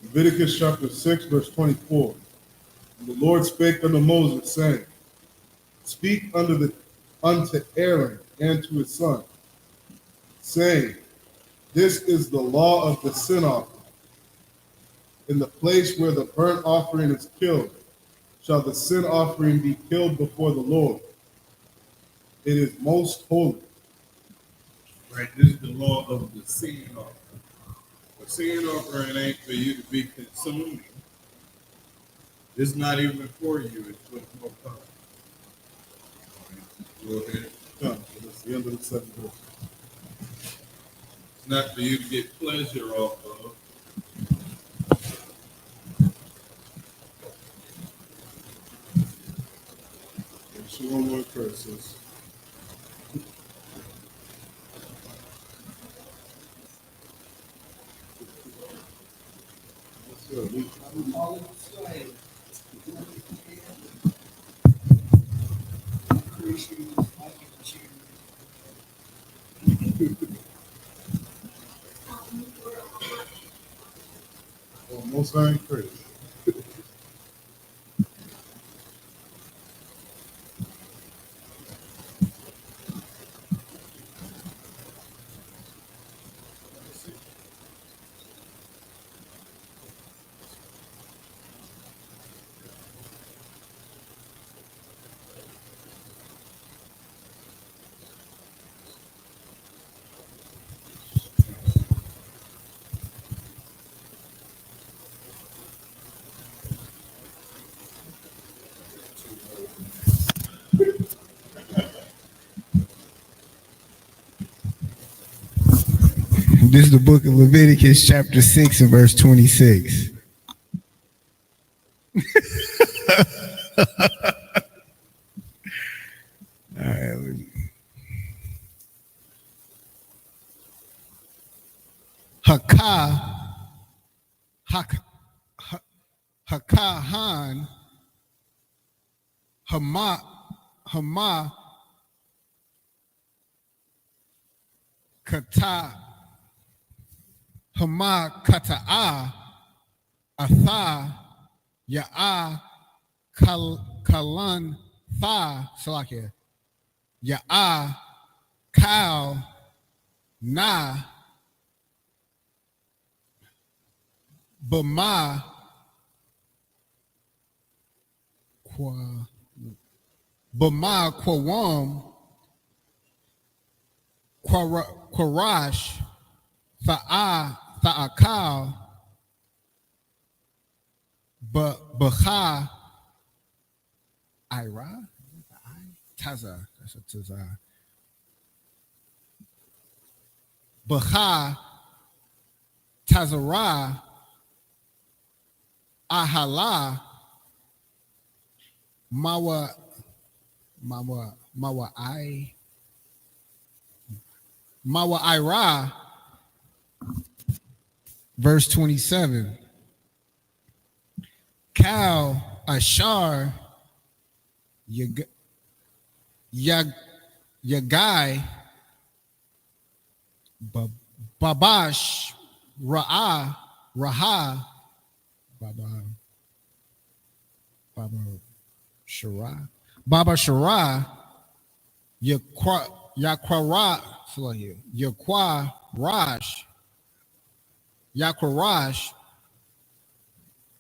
Leviticus chapter 6, verse 24. And the Lord spake unto Moses, saying, Speak unto Aaron and to his son, saying, This is the law of the sin offering. In the place where the burnt offering is killed, shall the sin offering be killed before the Lord. It is most holy. Right, this is the law of the sin offering. The sin offering ain't for you to be consuming. It's not even for you. It's for the Most High. Go ahead. That's the end of the second verse. It's not for you to get pleasure off of. So one more verse. Almost ain't crazy. This is the book of Leviticus, chapter 6, and verse 26. All right. Hakahan, Hama, Kata, Hama, Kata'a, Atha, Ya'a, Kalan, Tha, Salakia, Ya'a, Kal, Na, Bama, Bama, Kwam, Kwarash, Tha'akal, Bacha, Ira, Taza, that's a Taza. Bacha, Tazara, Ahala, Mawa Ira, verse 27. Kal, Ashar, Yagai, Babash, Raha, Baba Shara, Yaquara, Yaquarash,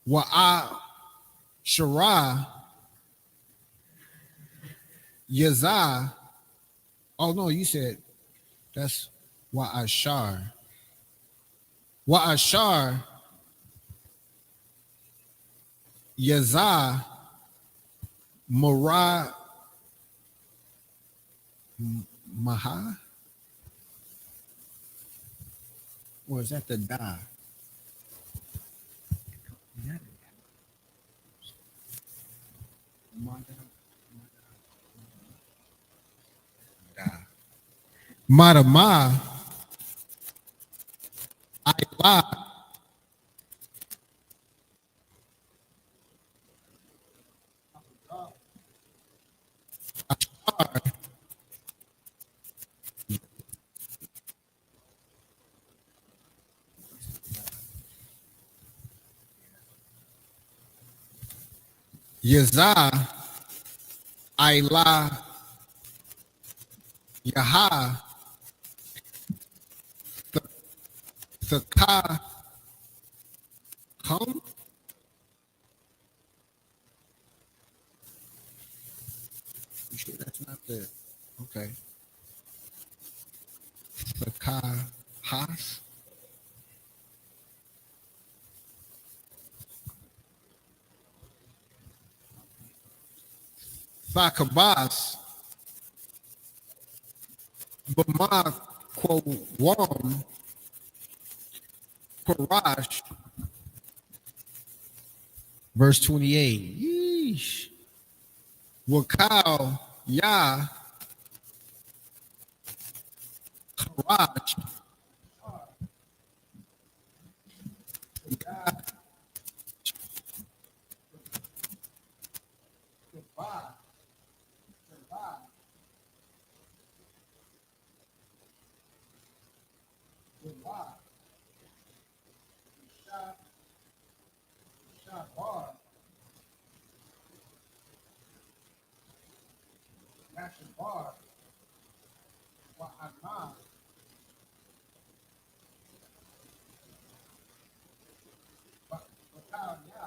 Wa'a Shara, Yazah. Oh no, you said that's Wa'ashar. Wa'ashar, Yazah, Mara, Maha? Or is that the Da? Madama, Ayla, Yazah, Ayla, Yaha, Thaka, Hum? You sure that's not the okay? Thaka Has? Thakabas, Bama Kwam, Quarash, verse 28. Yeesh. Wakal, Yah, Haraj, Yashabar, Wa'ana, Wakaya,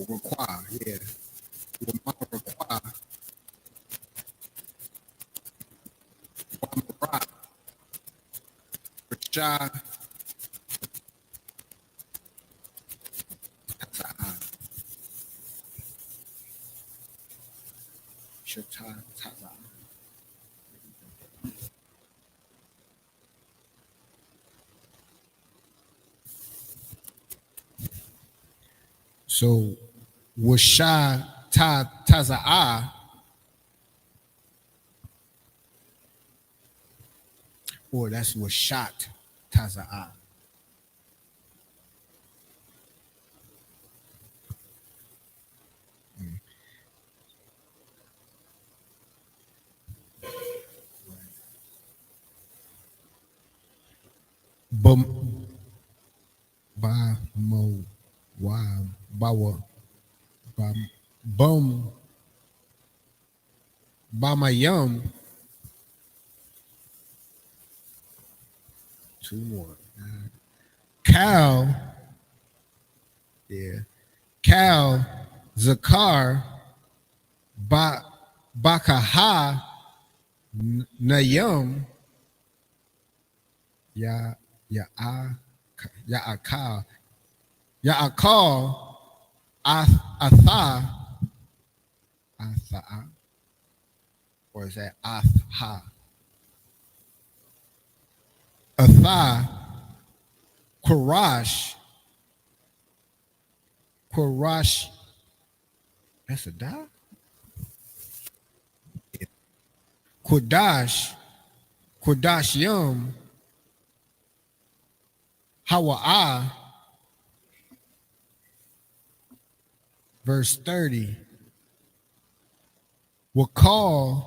require, yeah. Require, Rashad, Shatai, Taza. So, Washai Taza'a, or that's Washat Taza'a. Bum ba mo wa bawa ba bum ba my yum. Two more. Cal, yeah. Cal Zakar ba Bakaha Nayum ya ya akal ya akal atha atha, or is that atha atha Qurash Qurash, that's a dog. Kodash Yum Hawa'a, verse 30. Wakal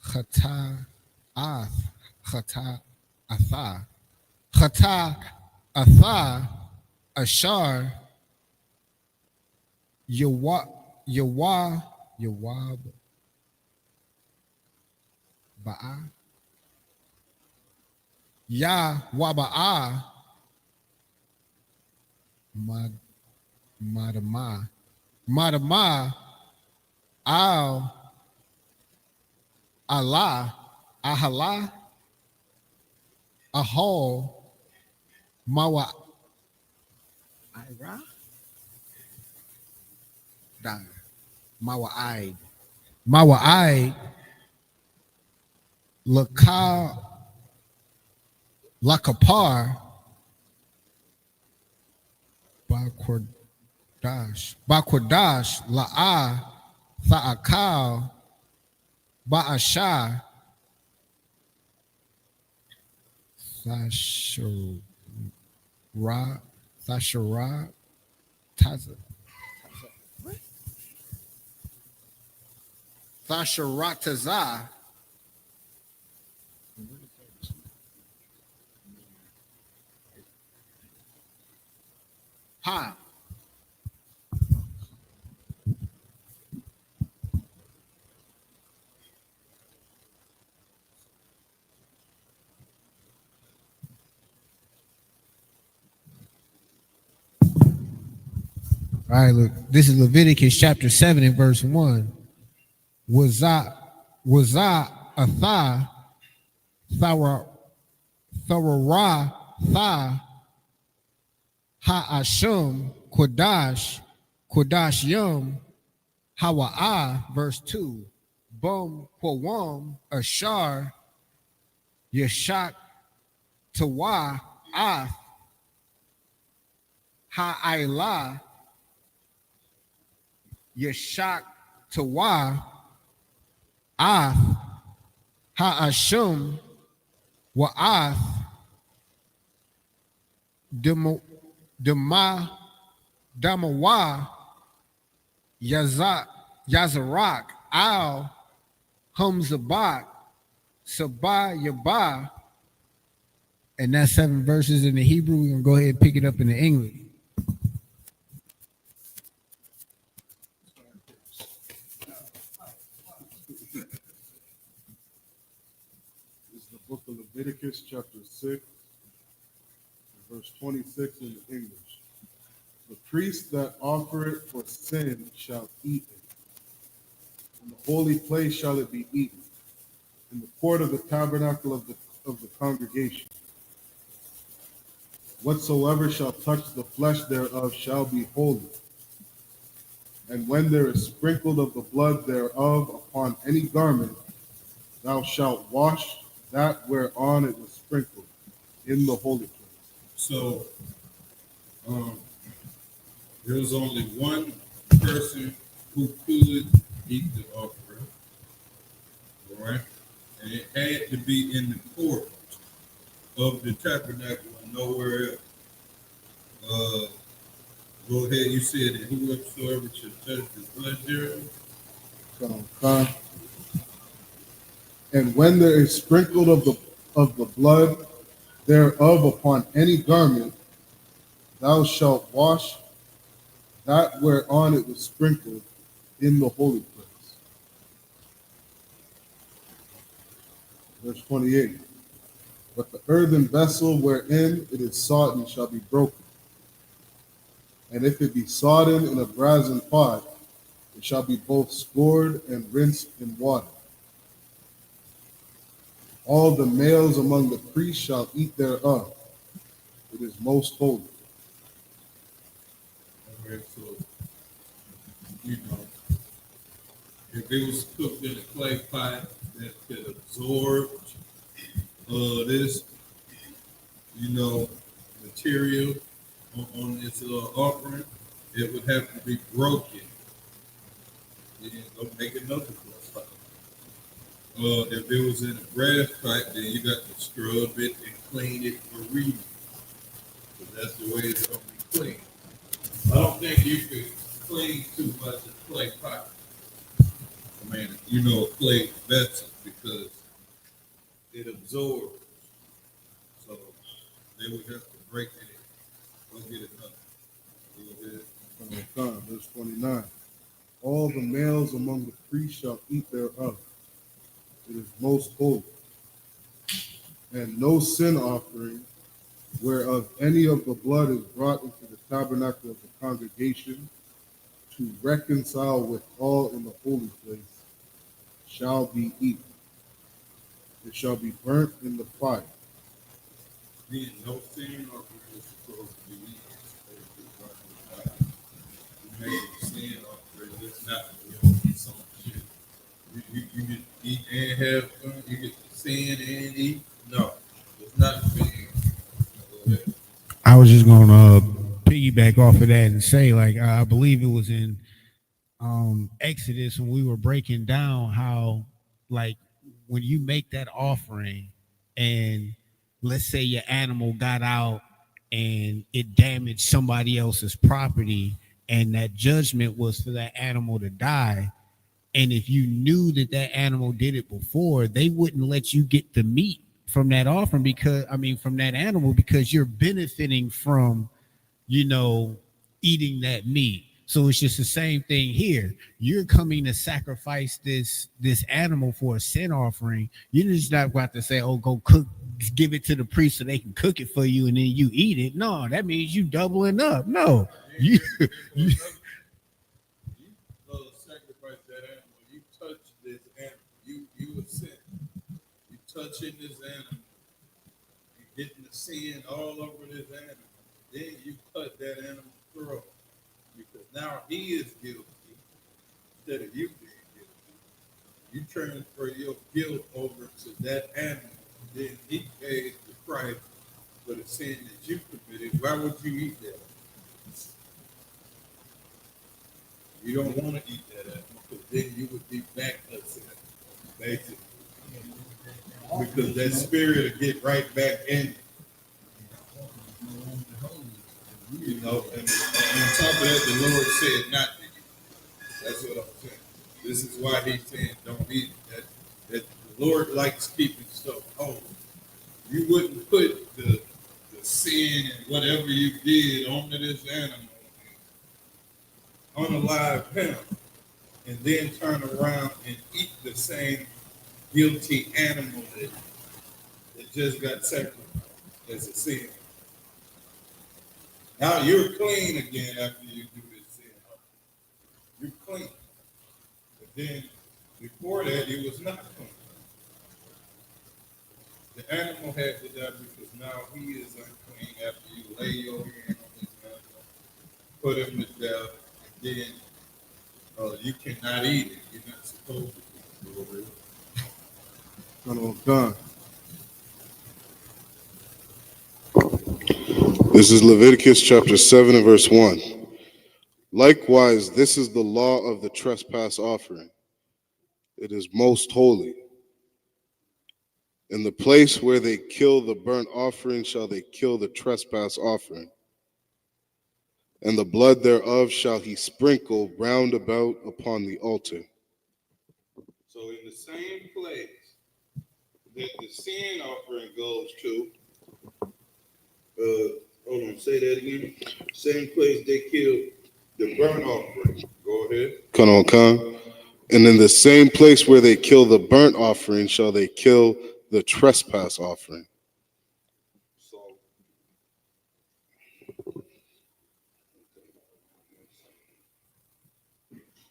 Chata Chata Atha Chata Atha Ashar Yawab Ba'a Ya Waba'a Madama Al Allah Ahala Ahol Mawa Ira Mawa'id Lakapar Bakordash La'a Tha'akal Ba'asha Thashara Taza Thasharataza. Ha. All right, look, this is Leviticus chapter 7 and verse 1. Wazah Atha Thara Tha Ha'ashum Kodash Yum Hawa'a, verse 2. Bum Quawam Ashar Yashak Tawa Ath Ha'ayla Yashak Tawa Ath Ha'ashum Wa'ath Damawa, Yazarak, Al, Humzabak, Sabah Yabah, and that's 7 verses in the Hebrew. We're gonna go ahead and pick it up in the English. This is the book of Leviticus, chapter 6, verse 26 in the English. The priest that offereth for sin shall eat it. In the holy place shall it be eaten, in the court of the tabernacle of the congregation. Whatsoever shall touch the flesh thereof shall be holy. And when there is sprinkled of the blood thereof upon any garment, thou shalt wash that whereon it was sprinkled in the holy place. So, there was only one person who could eat the offering, all right? And it had to be in the court of the tabernacle and nowhere else. Go ahead, you said that whosoever should touch the blood thereof. And when there is sprinkled of the blood thereof upon any garment, thou shalt wash that whereon it was sprinkled in the holy place. Verse 28. But the earthen vessel wherein it is sodden shall be broken. And if it be sodden in a brazen pot, it shall be both scored and rinsed in water. All the males among the priests shall eat thereof. It is most holy. Okay, so, you know, if it was cooked in a clay pot that could absorb this, you know, material on this offering, it would have to be broken. And go make another pot. If it was in a brass pipe, then you got to scrub it and clean it for reading. But that's the way it's going to be cleaned. I don't think you could clean too much of clay pot. I mean, you know, a clay vessel, because it absorbs. So they would have to break it and go get another. Go ahead. Verse 29. All the males among the priests shall eat thereof. It is most holy. And no sin offering, whereof any of the blood is brought into the tabernacle of the congregation to reconcile with all in the holy place, shall be eaten. It shall be burnt in the fire. Then no sin offering is supposed to be eaten. You make a sin offering, it's not some shit. You get eat and have fun, you get to sin and eat. No, it's not being. I was just gonna piggyback off of that and say, like, I believe it was in Exodus when we were breaking down how, like, when you make that offering and let's say your animal got out and it damaged somebody else's property and that judgment was for that animal to die, and if you knew that that animal did it before, they wouldn't let you get the meat from that offering from that animal, because you're benefiting from, eating that meat. So it's just the same thing here. You're coming to sacrifice this animal for a sin offering. You're just not about to say, "Oh, go cook, give it to the priest so they can cook it for you, and then you eat it." No, that means you doubling up. No, you sacrifice that animal. You touch this animal. You a sin. You touching this animal. You getting the sin all over this animal. Then you cut that animal's throat, because now he is guilty instead of you being guilty. You transfer your guilt over to that animal. Then he pays the price for the sin that you committed. Why would you eat that? You don't want to eat that animal, because then you would be back to sin, basically. Because that spirit will get right back in. You know, and on top of that, the Lord said not to eat. That's what I'm saying. This is why he's saying don't eat it. That the Lord likes keeping stuff holy. You wouldn't put the sin and whatever you did onto this animal, unalive him, and then turn around and eat the same guilty animal that just got sacrificed as a sin. Now you're clean again after you do this sin. You're clean. But then before that, you was not clean. The animal had to die because now he is unclean after you lay your hand on his animal, put him to death, and then you cannot eat it. You're not supposed to eat it. Done. This is Leviticus chapter 7 and verse 1. Likewise, this is the law of the trespass offering. It is most holy. In the place where they kill the burnt offering shall they kill the trespass offering. And the blood thereof shall he sprinkle round about upon the altar. So in the same place that the sin offering goes to, hold on, say that again. Same place they killed the burnt offering. Go ahead. Come on, come. And in the same place where they kill the burnt offering shall they kill the trespass offering.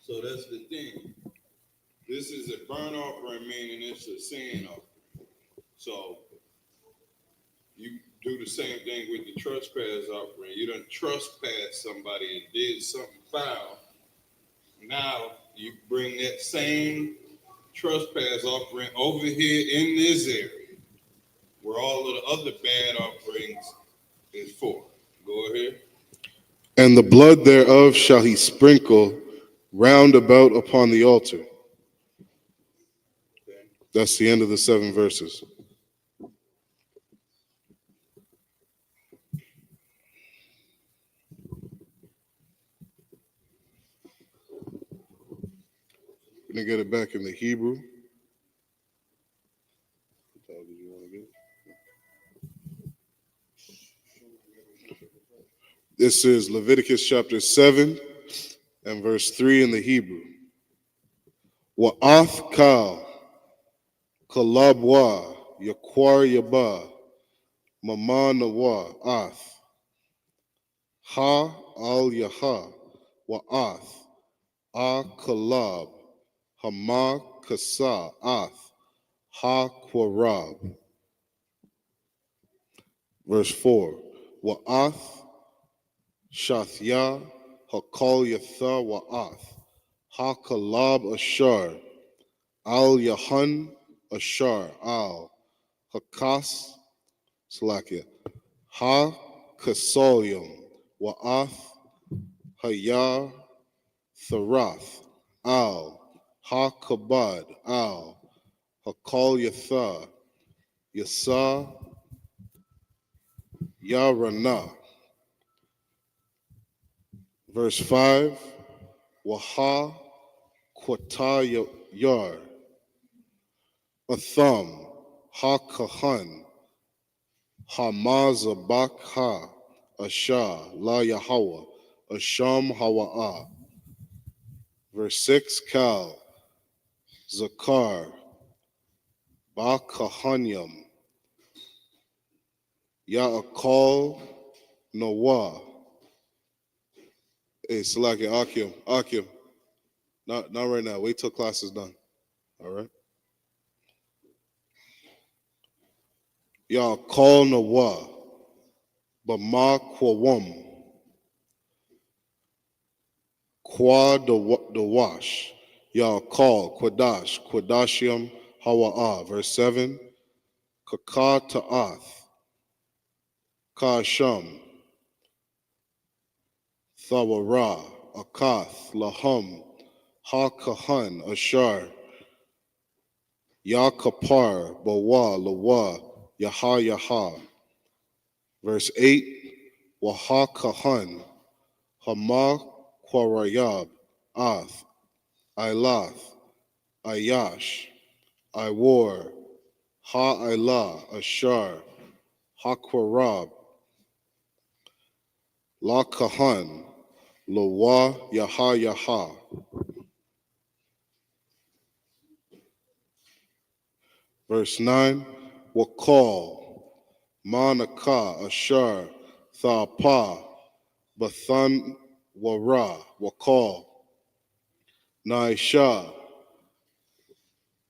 So that's the thing. This is a burnt offering, meaning it's a sin offering. So you do the same thing with the trespass offering. You done trespass somebody and did something foul. Now you bring that same trespass offering over here in this area where all of the other bad offerings is for. Go ahead. And the blood thereof shall he sprinkle round about upon the altar. That's the end of the 7 verses. Let me get it back in the Hebrew. This is Leviticus chapter 7 and verse 3 in the Hebrew. Wa'ath kal, kalabwa, yakwar yaba, mama nawa, ath. Ha al yaha, wa'ath, a kalab, hama kasa, ath, ha kwarab. Verse 4. Wa'ath, shathya, hakal yatha wa'ath, ha kalab ashar, al yahan ashar, al, hakas, slakia, ha kasolyum, wa'ath, haya, tharath, al, ha kabad, al, hakal yatha, yasa, yarana. Verse 5, Waha Kwata Yar, Atham, Ha Kahan, Hamazabak Ha, Asha, La Yahweh, Asham Hawa'ah. Verse 6, Kal, Zakar, Ba Kahanyam, Ya'akal, Noah. Hey, Salaki, Akim. Not right now. Wait till class is done. All right. Y'all call Nawa, Bama Kwawam, Kwa the wash. Y'all call Kwadash, Kwadashim Hawa'ah. Verse 7. Kaka Ta'ath, Kasham, Thawara, Akath, Laham, Ha Kahan, Ashar, Ya Kapar, Bawa, Lawa, Yaha Yaha. Verse 8. Waha Kahan, Hama Kwarayab, Ath, Ilath, Ayash, Iwar, Ha-Ilah, Ashar, Ha-Kwarab, La-Kahan, Lawa, Yaha. Verse 9, Wakal, Manaka, Ashar, Thapa, Bathan, Wara, Wakal, Naisha,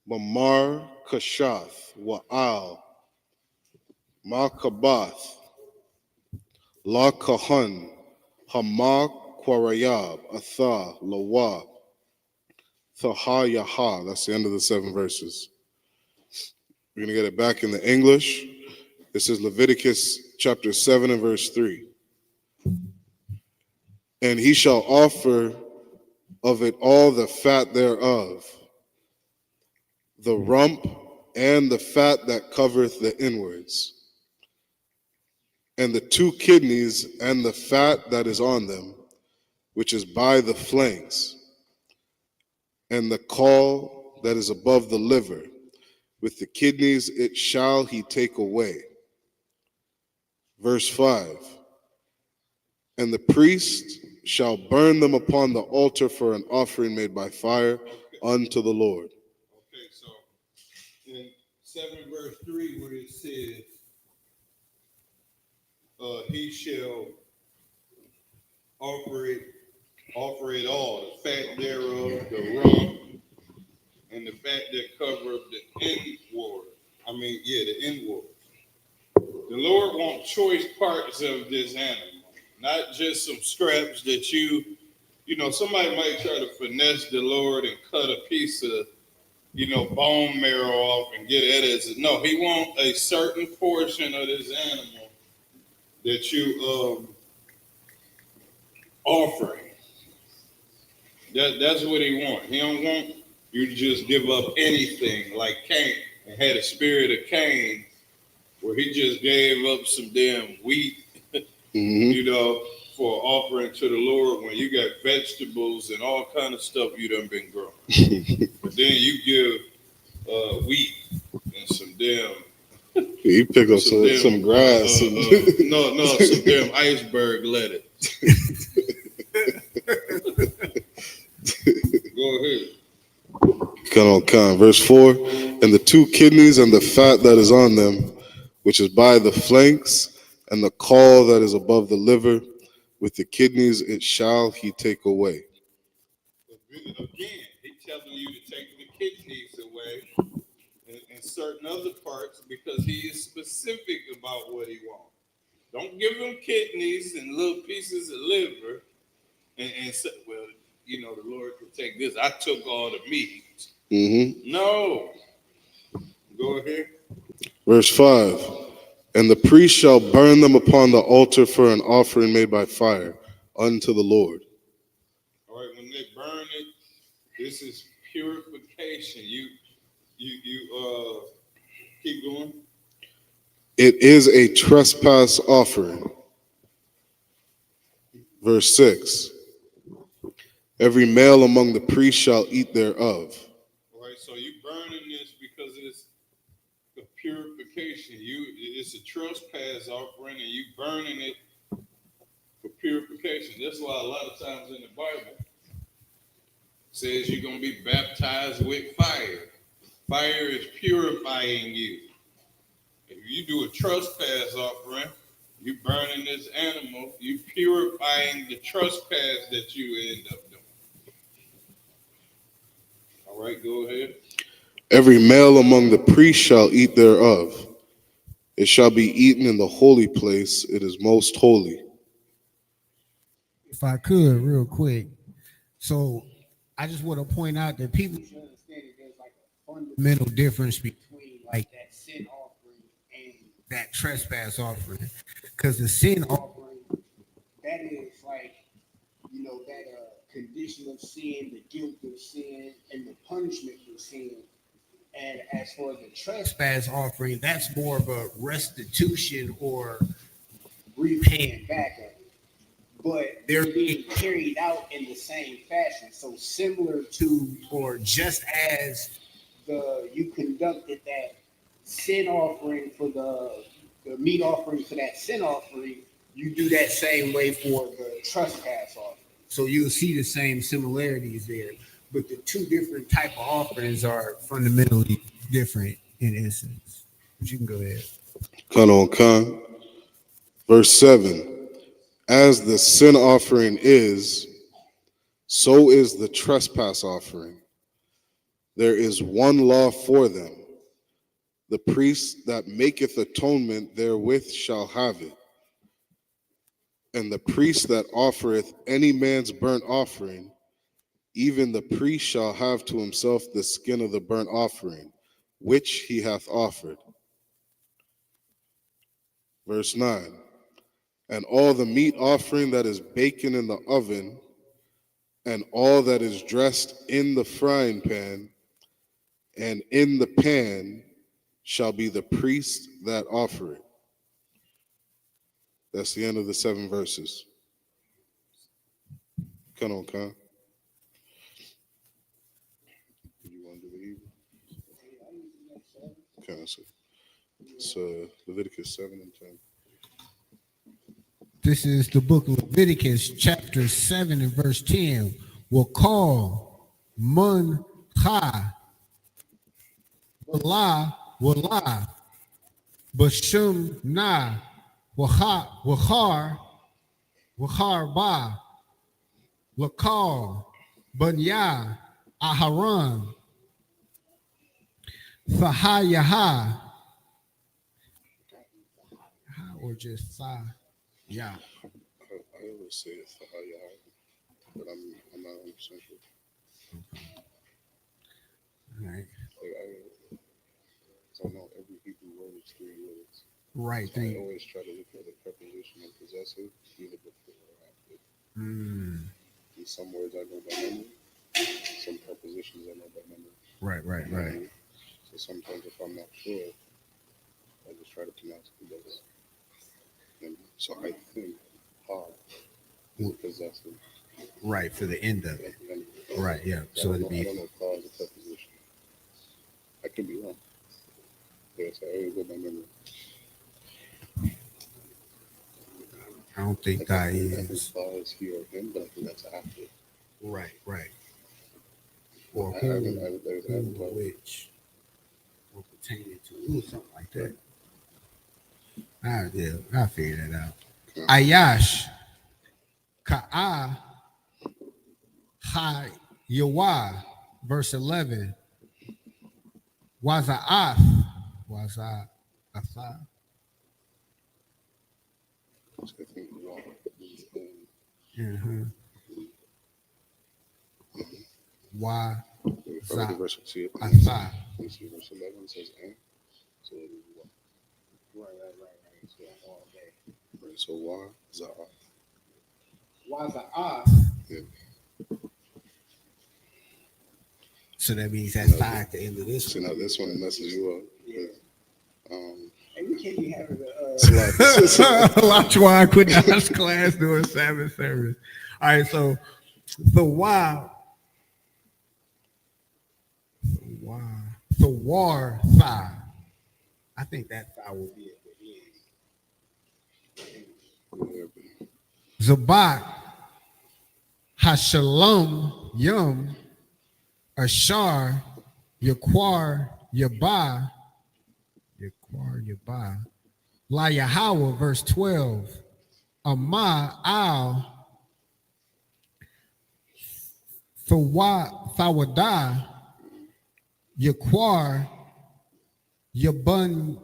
Mamar, Kashath, Wa'al, Makabath, La Kahan, Hama Kwarayab, Atha, Lawa, Thaha Yaha. That's the end of the 7 verses. We're going to get it back in the English. This is Leviticus chapter 7 and verse 3. And he shall offer of it all the fat thereof, the rump and the fat that covereth the inwards, and the 2 kidneys and the fat that is on them, which is by the flanks, and the caul that is above the liver, with the kidneys it shall he take away. Verse 5, and the priest shall burn them upon the altar for an offering made by fire unto the Lord. Okay, so in 7 verse 3 where it says, he shall offer it all, the fat thereof, the rump, and the fat that covereth the inward. The inward. The Lord wants choice parts of this animal, not just some scraps that somebody might try to finesse the Lord and cut a piece of, bone marrow off and get it as no. He wants a certain portion of this animal that you offering. That's what he wants. He don't want you to just give up anything like Cain and had a spirit of Cain where he just gave up some damn wheat, for offering to the Lord when you got vegetables and all kind of stuff you done been growing. But then you give wheat and some damn. You pick up some grass. Some damn iceberg lettuce. Go ahead. Come. Verse 4, and the 2 kidneys and the fat that is on them, which is by the flanks, and the caul that is above the liver, with the kidneys it shall he take away. Again, he's telling you to take the kidneys away and certain other parts because he is specific about what he wants. Don't give him kidneys and little pieces of liver and say, well, the Lord can take this. I took all the meat. Mm-hmm. No. Go ahead. Verse 5, and the priest shall burn them upon the altar for an offering made by fire unto the Lord. All right, when they burn it, this is purification. You keep going. It is a trespass offering. Verse 6, every male among the priests shall eat thereof. All right, so you burning this because it's the purification. It's a trespass offering, and you burning it for purification. That's why a lot of times in the Bible it says you're going to be baptized with fire. Fire is purifying you. If you do a trespass offering, you burning this animal, you purifying the trespass that you end up doing. All right, go ahead. Every male among the priests shall eat thereof. It shall be eaten in the holy place. It is most holy. If I could, real quick. So I just want to point out that people should understand that there's like a fundamental difference between like that sin offering and that trespass offering. Because the sin offering, that is like, that condition of sin, the guilt of sin, and the punishment for sin. And as for the trespass offering, that's more of a restitution or repaying back of it. But they're being carried out in the same fashion. So similar to, or just as you conducted that sin offering for the meat offering for that sin offering, you do that same way for the trespass offering. So you'll see the same similarities there. But the two different type of offerings are fundamentally different in essence. But you can go ahead. Come on, come. Verse 7. As the sin offering is, so is the trespass offering. There is one law for them. The priest that maketh atonement therewith shall have it. And the priest that offereth any man's burnt offering, even the priest shall have to himself the skin of the burnt offering, which he hath offered. Verse 9. And all the meat offering that is baken in the oven, and all that is dressed in the frying pan, and in the pan, shall be the priest that offer it. That's the end of the 7 verses. Come on, Con. You want to do the Hebrew? Okay, it's Leviticus 7 and 10. This is the book of Leviticus, chapter 7 and verse 10. Will call mun ha wala wala bashum na wahar ba lakal bunya aharon fahayaha, or just fa. Yeah. I always say it's the high, but I'm not 100% sure. All right. Like I don't know every Hebrew word is 3 words. Right. So I always try to look at the preposition of possessive either before or after. And some words I know by memory, some prepositions I know by memory. Right. So sometimes if I'm not sure, I just try to pronounce it together. So I think hard is possessive. Right, for the end of it. Right, yeah. So it'd be. I don't know cause a preposition. I could be wrong. Yes, I always go by memory. I don't think that is. Clause he or him, but I think that's after. Right. Or which, or pertaining to, something like that. I'll figure that out. Ayash Ka'a Ha Yawa, verse 11. Waza'af Waza'afa. Why? Verse 11 says and. So right. So why za'af? Why za'af? Yeah. So that means that's 5 at the end of this. So now this one messes you up. Yeah. And we can't even have it. That's why I quit dance class doing Sabbath service. All right, so why? The war 5. I think that 5 will be at the end. Zabak Hashalom Yum Ashar Yaquar Yabah La Yahweh, verse 12. Ama Al Thawada Yaquar Yabun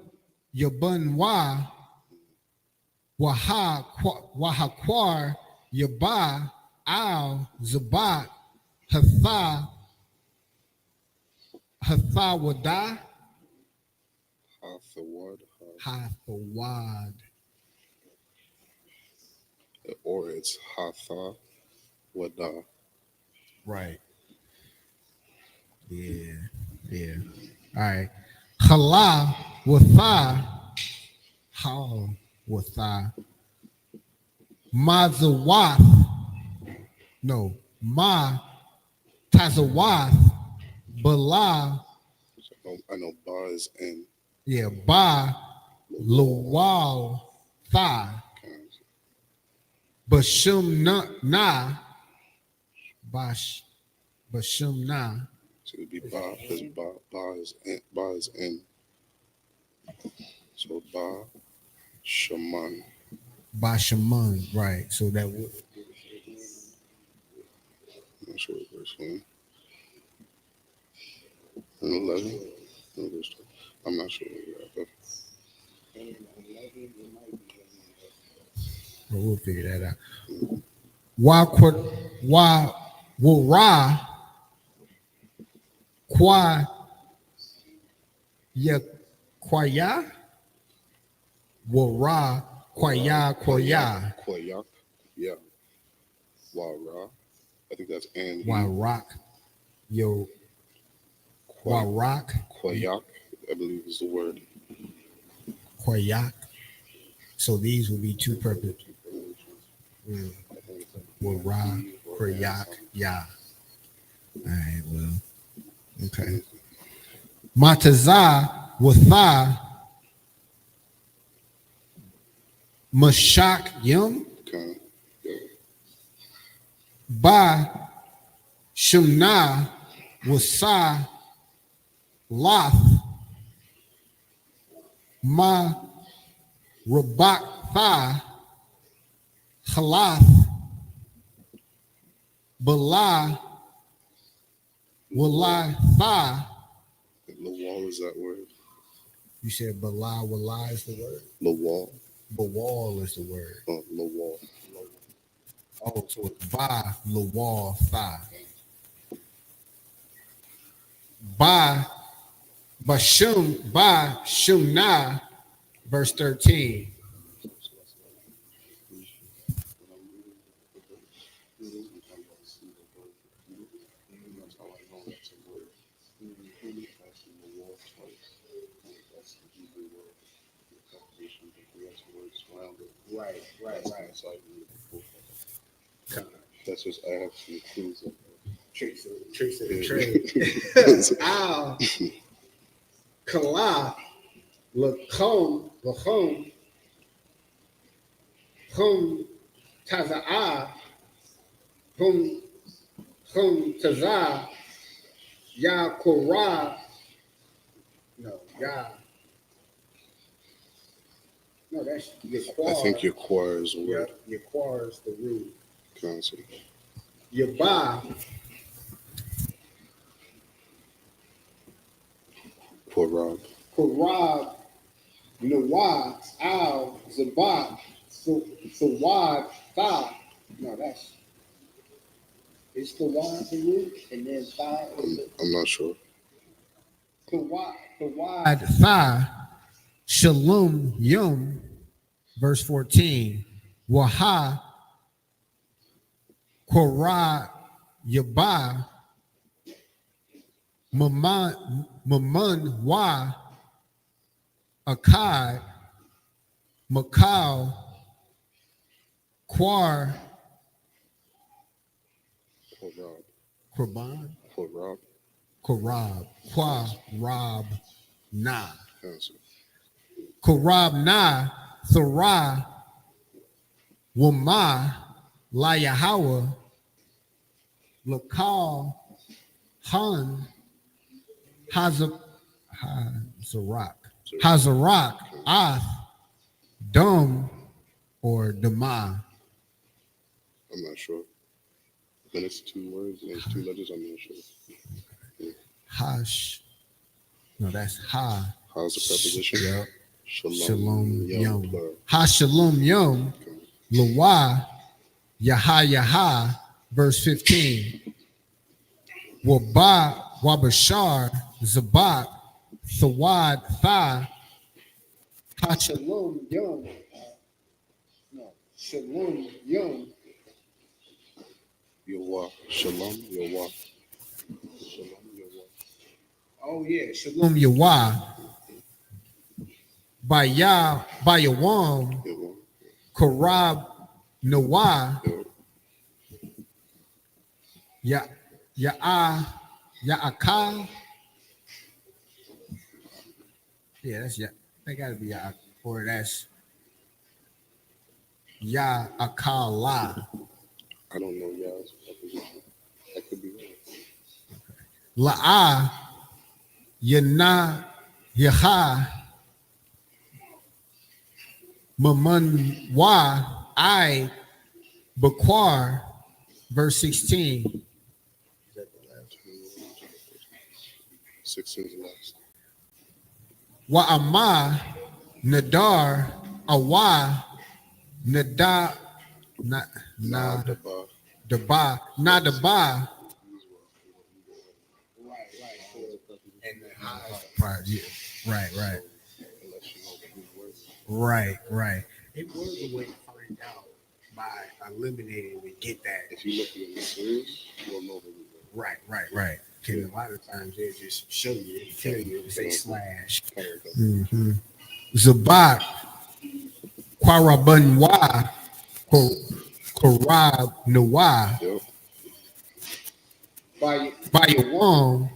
Wa Wahaquar Yaba Al Zabat Hathawad. Or it's Hatha Wada. Right. Yeah. All right. Chala Watha. How Watha. Mazawath. No, Ma Tazawath. Bala. I know Ba is in. Yeah, Ba Lawal Tha. Bashum na Bash Bashum na. So it'd be Ba, because Ba is in. Ba is in. So Ba Shaman. Bashaman, right. So that would. I'm not sure what verse 1. And 11. And verse 12. I'm not sure where you're at, but We'll figure that out. Why will Ra Kwa Ya Kwaya? Will Ra Kwaya Kwaya? Kwayak. Yeah. Wara. I think that's and. Why rock? Yo. Why rock? Kwayak, I believe is the word. Kwayak. So these will be two perfect. Will Ra Kwayak Ya. All right, well. Okay. Mataza Watha Mashak Yum. Okay. Ba Shumna Wasa Loth Ma Rabak Tha Khalath Bala Wala Tha. Lawal is that word. You said Bala Wala is the word? Lawal. Bawal is the word. Oh, Lawal. Oh, so it's Ba Lawal Tha. Ba Shumna, verse 13. Right. That's just I have some clues. Tricks of the trade. Al Kala Lachom Hum Taza'a Hum Taza Ya Korah. No, that's Yaquar. I think Yaquar is the word. Yaquar is the root. Council. Yaba. Korab. Nawad, Al, Zabat, Sawad, Tha. No, it's the Wad the root, and then Tha is the. I'm not sure. Ad Tha Shalom Yom, verse 14. Waha Korah Yaba Maman Wa Akkad Makal Quar Korban Korab Quarab Na Council. Korab Na Thara Wama La Yahweh Lakal Han Hazarak Ath Dum or Dama. I'm not sure. Then it's two words and it's two letters. I'm not sure. Hash. No, that's Ha. How's the preposition? Yep. Shalom Yom. Plural. Ha Shalom Yom. Lawa Yaha, verse 15. Waba Wabashar Zabak Thawad Tha Ha Shalom Yom. No, Shalom Yom. Yawa. Shalom Yawa. Shalom Yawa. Oh yeah, Shalom Yawa. By Yawam Yawa. Korab Nawa, Ya'aka. Yeah, that's that gotta be or that's Ya'akala. I don't know y'all's preposition. That could be right. La'a, Yana, Yaha, Mamanwa, I, Bakwar, verse 16. 16 is the last. Wa'ama, Nadar, Awa, Nada, Daba, Nadaba. Right. It was a way to find out by eliminating to get that. If you look at the series, you'll know the Right. Because a lot of times they just show you, tell you, say slash. Zabak, Kwarabanwa, Korab Nawa, Bayawam,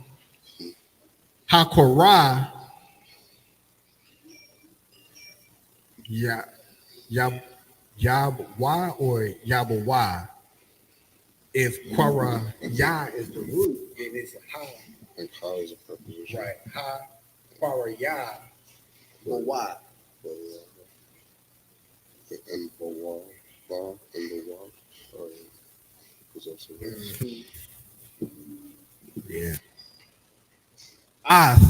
Hakora, Yabwa or Yabawa. If Kwara Ya is the root, then it's a Ha. And Ha is a preposition. Right. Ha, Kwara Ya, Bawa. And Bawa, Ba, and Bawa are possessive. Yeah. Ath,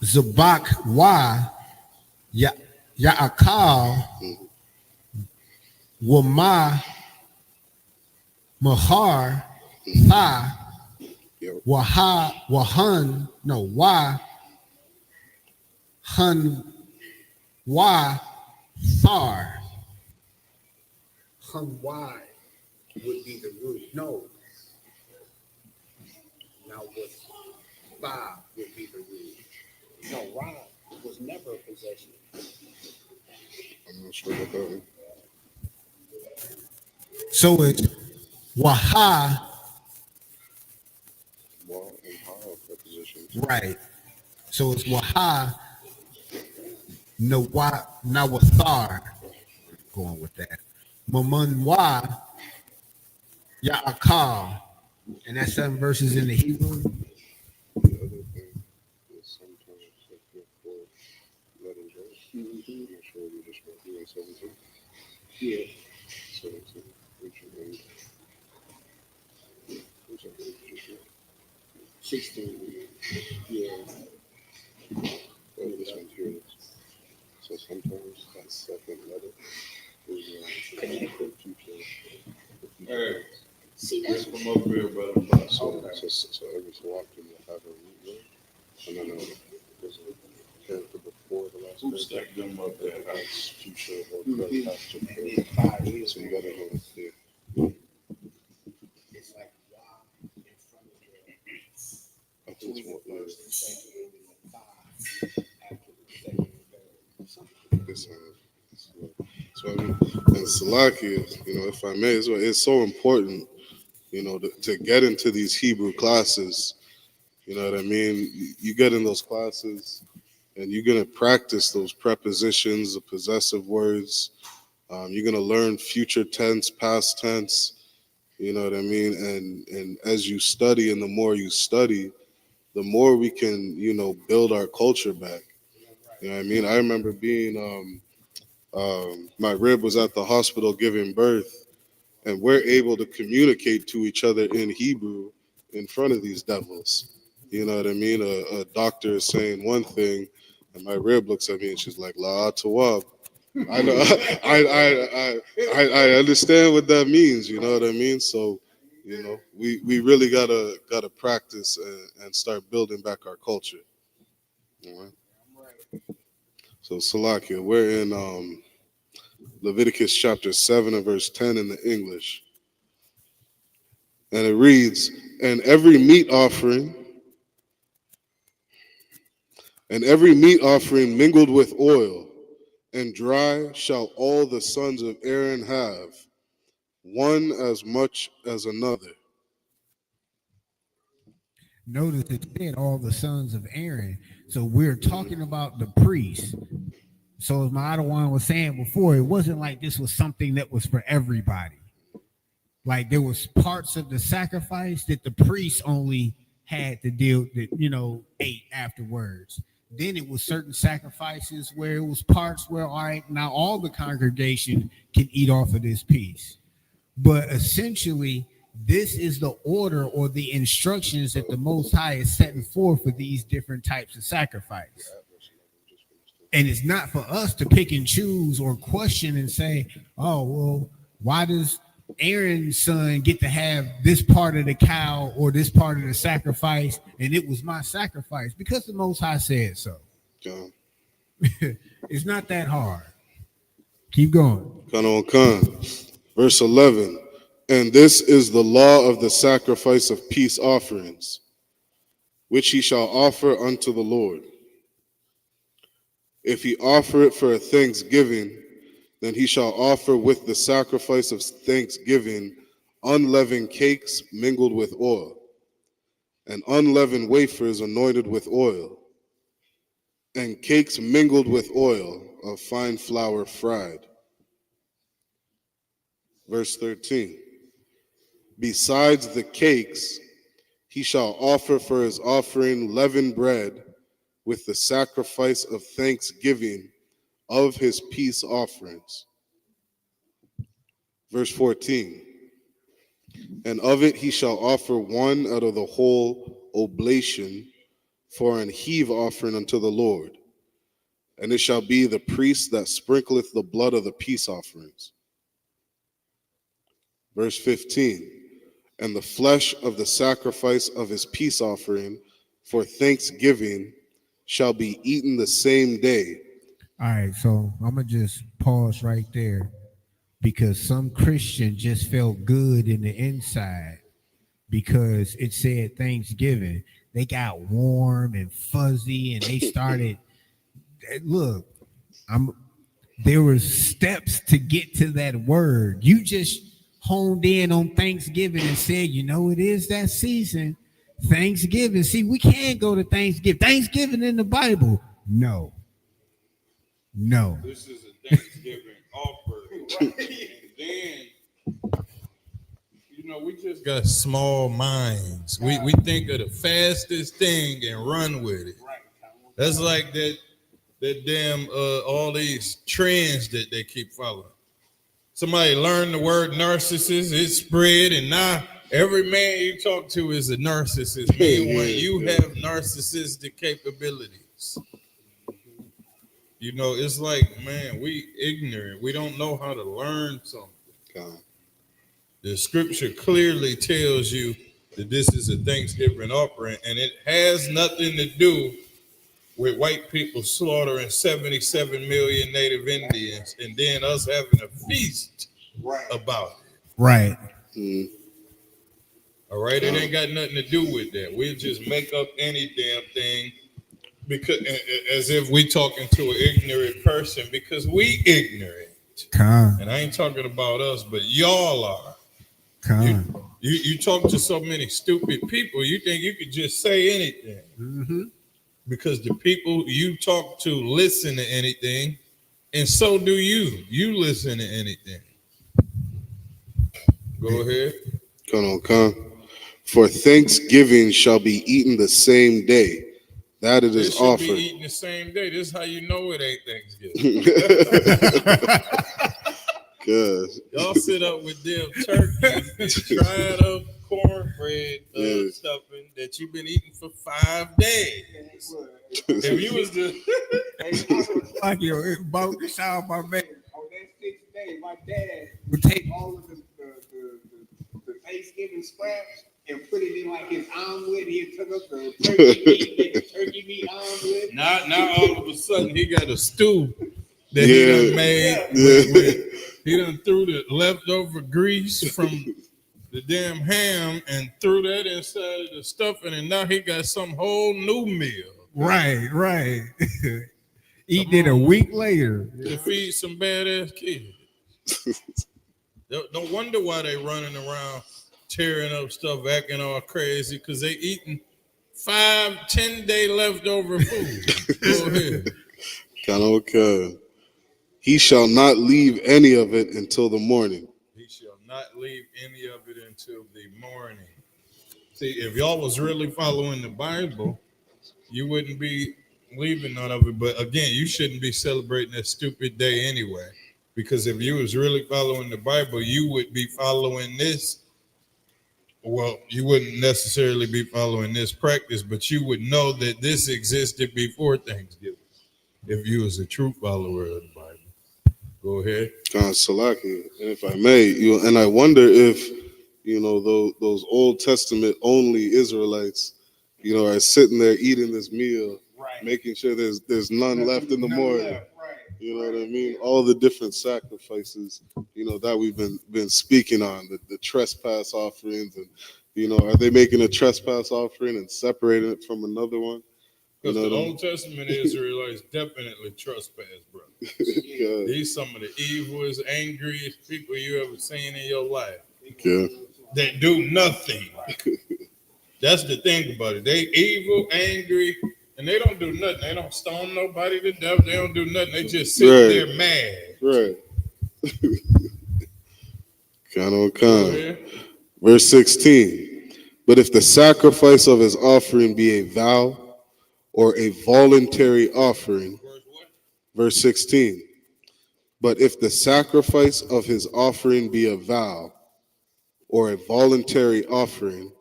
Zabak Wa, Ya'akal, Wama, Mahar, Tha, Wahan, no, Wa, Hun, Wa, Thar. Hun, Wa would be the root. No. Now what? Tha would be the root. No, Ra was never a possession. I'm not sure about that one. So it's Waha. Wa and Ha are prepositions. Right. So it's Waha Nawathar. Going with that. Mamanwa Ya'akal. And that's 7 verses in the Hebrew. The other thing is sometimes if you're for letters, right? I'm not sure we just went through in 17. Yeah. 17. Which one? Which one did you just read? 16. Yeah. Oh, this one's here. So sometimes that second letter is connected. Hey, See, let's that's come up here, brother. So every so often you'll have a root word, and then there's a character before the last Who character. stacked them up there? That's future or present past to present. So you gotta know it's there. it's like wow in front of I think it's what like this. So I mean, and Salaki, if I may, it's so important, to get into these Hebrew classes. You know what I mean? You get in those classes, and you're gonna practice those prepositions, the possessive words. You're gonna learn future tense, past tense. You know what I mean? And as you study, and the more you study, the more we can, build our culture back. You know what I mean? I remember being, my rib was at the hospital giving birth, and we're able to communicate to each other in Hebrew in front of these devils. You know what I mean? A doctor is saying one thing, and my rib looks at me and she's like, La Tawab. I know, I understand what that means. You know what I mean? So, we really gotta practice and start building back our culture. All right. So Salakia, we're in Leviticus chapter 7 and verse 10 in the English. And it reads, and every meat offering mingled with oil and dry shall all the sons of Aaron have, one as much as another. Notice it said all the sons of Aaron. So we're talking about the priests. So as my Adawan was saying before, it wasn't like this was something that was for everybody. Like there was parts of the sacrifice that the priests only had to deal that, ate afterwards. Then it was certain sacrifices where it was parts where, all right, now all the congregation can eat off of this piece. But essentially, this is the order or the instructions that the Most High is setting forth for these different types of sacrifice. And it's not for us to pick and choose or question and say, oh, well, why does Aaron's son get to have this part of the cow or this part of the sacrifice, and it was my sacrifice? Because the Most High said so. John. It's not that hard. Keep going. Con. Verse 11. And this is the law of the sacrifice of peace offerings, which he shall offer unto the Lord. If he offer it for a thanksgiving, then he shall offer with the sacrifice of thanksgiving unleavened cakes mingled with oil, and unleavened wafers anointed with oil, and cakes mingled with oil of fine flour fried. Verse 13. Besides the cakes, he shall offer for his offering leavened bread with the sacrifice of thanksgiving of his peace offerings. Verse 14. And of it he shall offer one out of the whole oblation for an heave offering unto the Lord. And it shall be the priest that sprinkleth the blood of the peace offerings. Verse 15. And the flesh of the sacrifice of his peace offering for thanksgiving shall be eaten the same day. All right, so I'm going to just pause right there because some Christian just felt good in the inside because it said Thanksgiving. They got warm and fuzzy and they started, look, there were steps to get to that word. You just honed in on Thanksgiving and said, it is that season. Thanksgiving. See, we can't go to Thanksgiving. Thanksgiving in the Bible. No. This is a Thanksgiving offer. And then, we just got small minds. We think of the fastest thing and run with it. That's like that damn all these trends that they keep following. Somebody learned the word narcissist, it spread, and now every man you talk to is a narcissist. Meanwhile, you have narcissistic capabilities. It's like, man, we ignorant. We don't know how to learn something. God. The scripture clearly tells you that this is a Thanksgiving offering, and it has nothing to do with white people slaughtering 77 million native Indians and then us having a feast about it. Right. All right, it ain't got nothing to do with that. We'll just make up any damn thing because as if we talking to an ignorant person because we ignorant. And I ain't talking about us, but y'all are. You talk to so many stupid people, you think you could just say anything. Mm-hmm. Because the people you talk to listen to anything, and so do you. You listen to anything. Go ahead. Come. For Thanksgiving shall be eaten the same day that it is offered. Be eaten the same day. This is how you know it ain't Thanksgiving. Good. Y'all sit up with them turkey, dried up cornbread stuffing that you've been eating for 5 days. If you was to shout out my man. On that 6th day, my dad would take all of the Thanksgiving scraps and put it in like his omelet. He took up the turkey meat, make a turkey meat omelet. Now all of a sudden he got a stew that he done made. He done threw the leftover grease from the damn ham and threw that inside of the stuffing, and now he got some whole new meal. Right. Eating it a week later to feed some badass kids. No wonder why they running around tearing up stuff, acting all crazy, because they eating 5-10 day leftover food. Go ahead. Okay. He shall not leave any of it until the morning. He shall not leave any of it until the morning. See, if y'all was really following the Bible, you wouldn't be leaving none of it. But again, you shouldn't be celebrating that stupid day anyway. Because if you was really following the Bible, you would be following this. Well, you wouldn't necessarily be following this practice, but you would know that this existed before Thanksgiving. If you was a true follower of the Bible. Go ahead. Salaki, and if I may, and I wonder if, those Old Testament only Israelites, are sitting there eating this meal, Right. making sure there's none left in the morning. Right. You know what I mean? All the different sacrifices, that we've been speaking on, the trespass offerings, and are they making a trespass offering and separating it from another one? Because the Old Testament Israelites definitely trespass, brother. Yeah. These some of the evilest, angriest people you ever seen in your life. Yeah. That do nothing. That's the thing about it. They evil, angry, and they don't do nothing. They don't stone nobody to death. They don't do nothing. They just sit there mad. Right. Verse 16. But if the sacrifice of his offering be a vow or a voluntary offering, verse 16. But if the sacrifice of his offering be a vow or a voluntary offering,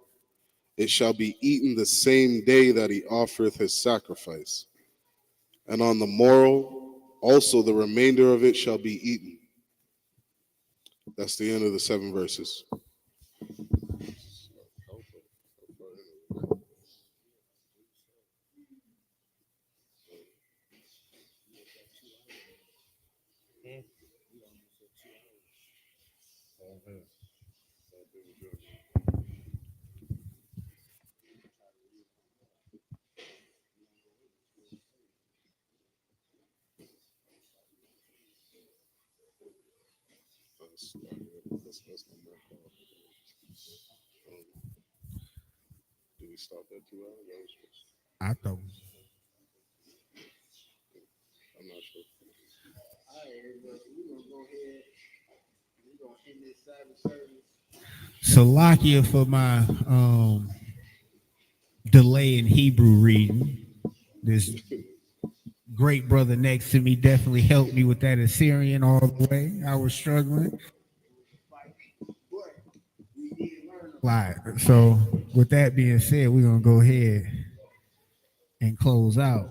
it shall be eaten the same day that he offereth his sacrifice. And on the morrow also the remainder of it shall be eaten. That's the end of the 7 verses. Did we stop at 2 hours? I thought. I'm not sure. All right, everybody, we're going to go ahead. We're going to end this Sabbath service. Salakia for my delay in Hebrew reading. This great brother next to me definitely helped me with that Assyrian all the way. I was struggling. So with that being said, we're gonna go ahead and close out.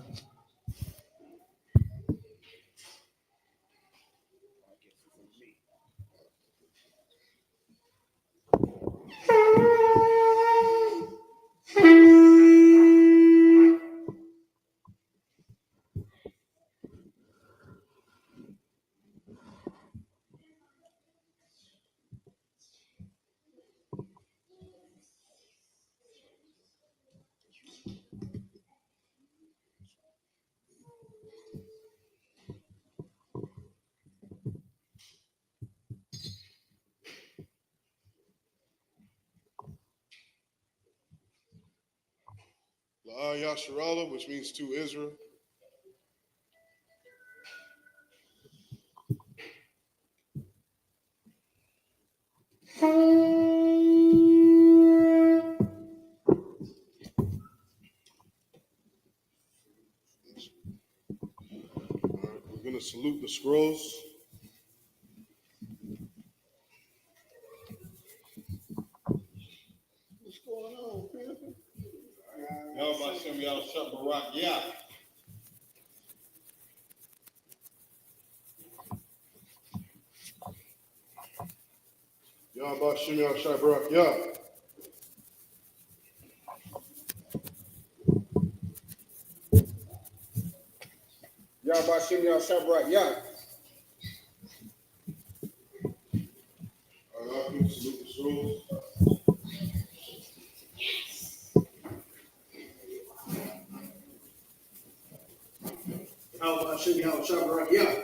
Yasharallah, which means to Israel. We're going to salute the scrolls. What's going on, Panther? Y'all about to y'all Sabbath yeah. Y'all about y'all Sabbath yeah. Y'all about y'all Sabbath yeah. All right, salute the scrolls. How about Shabbat yeah.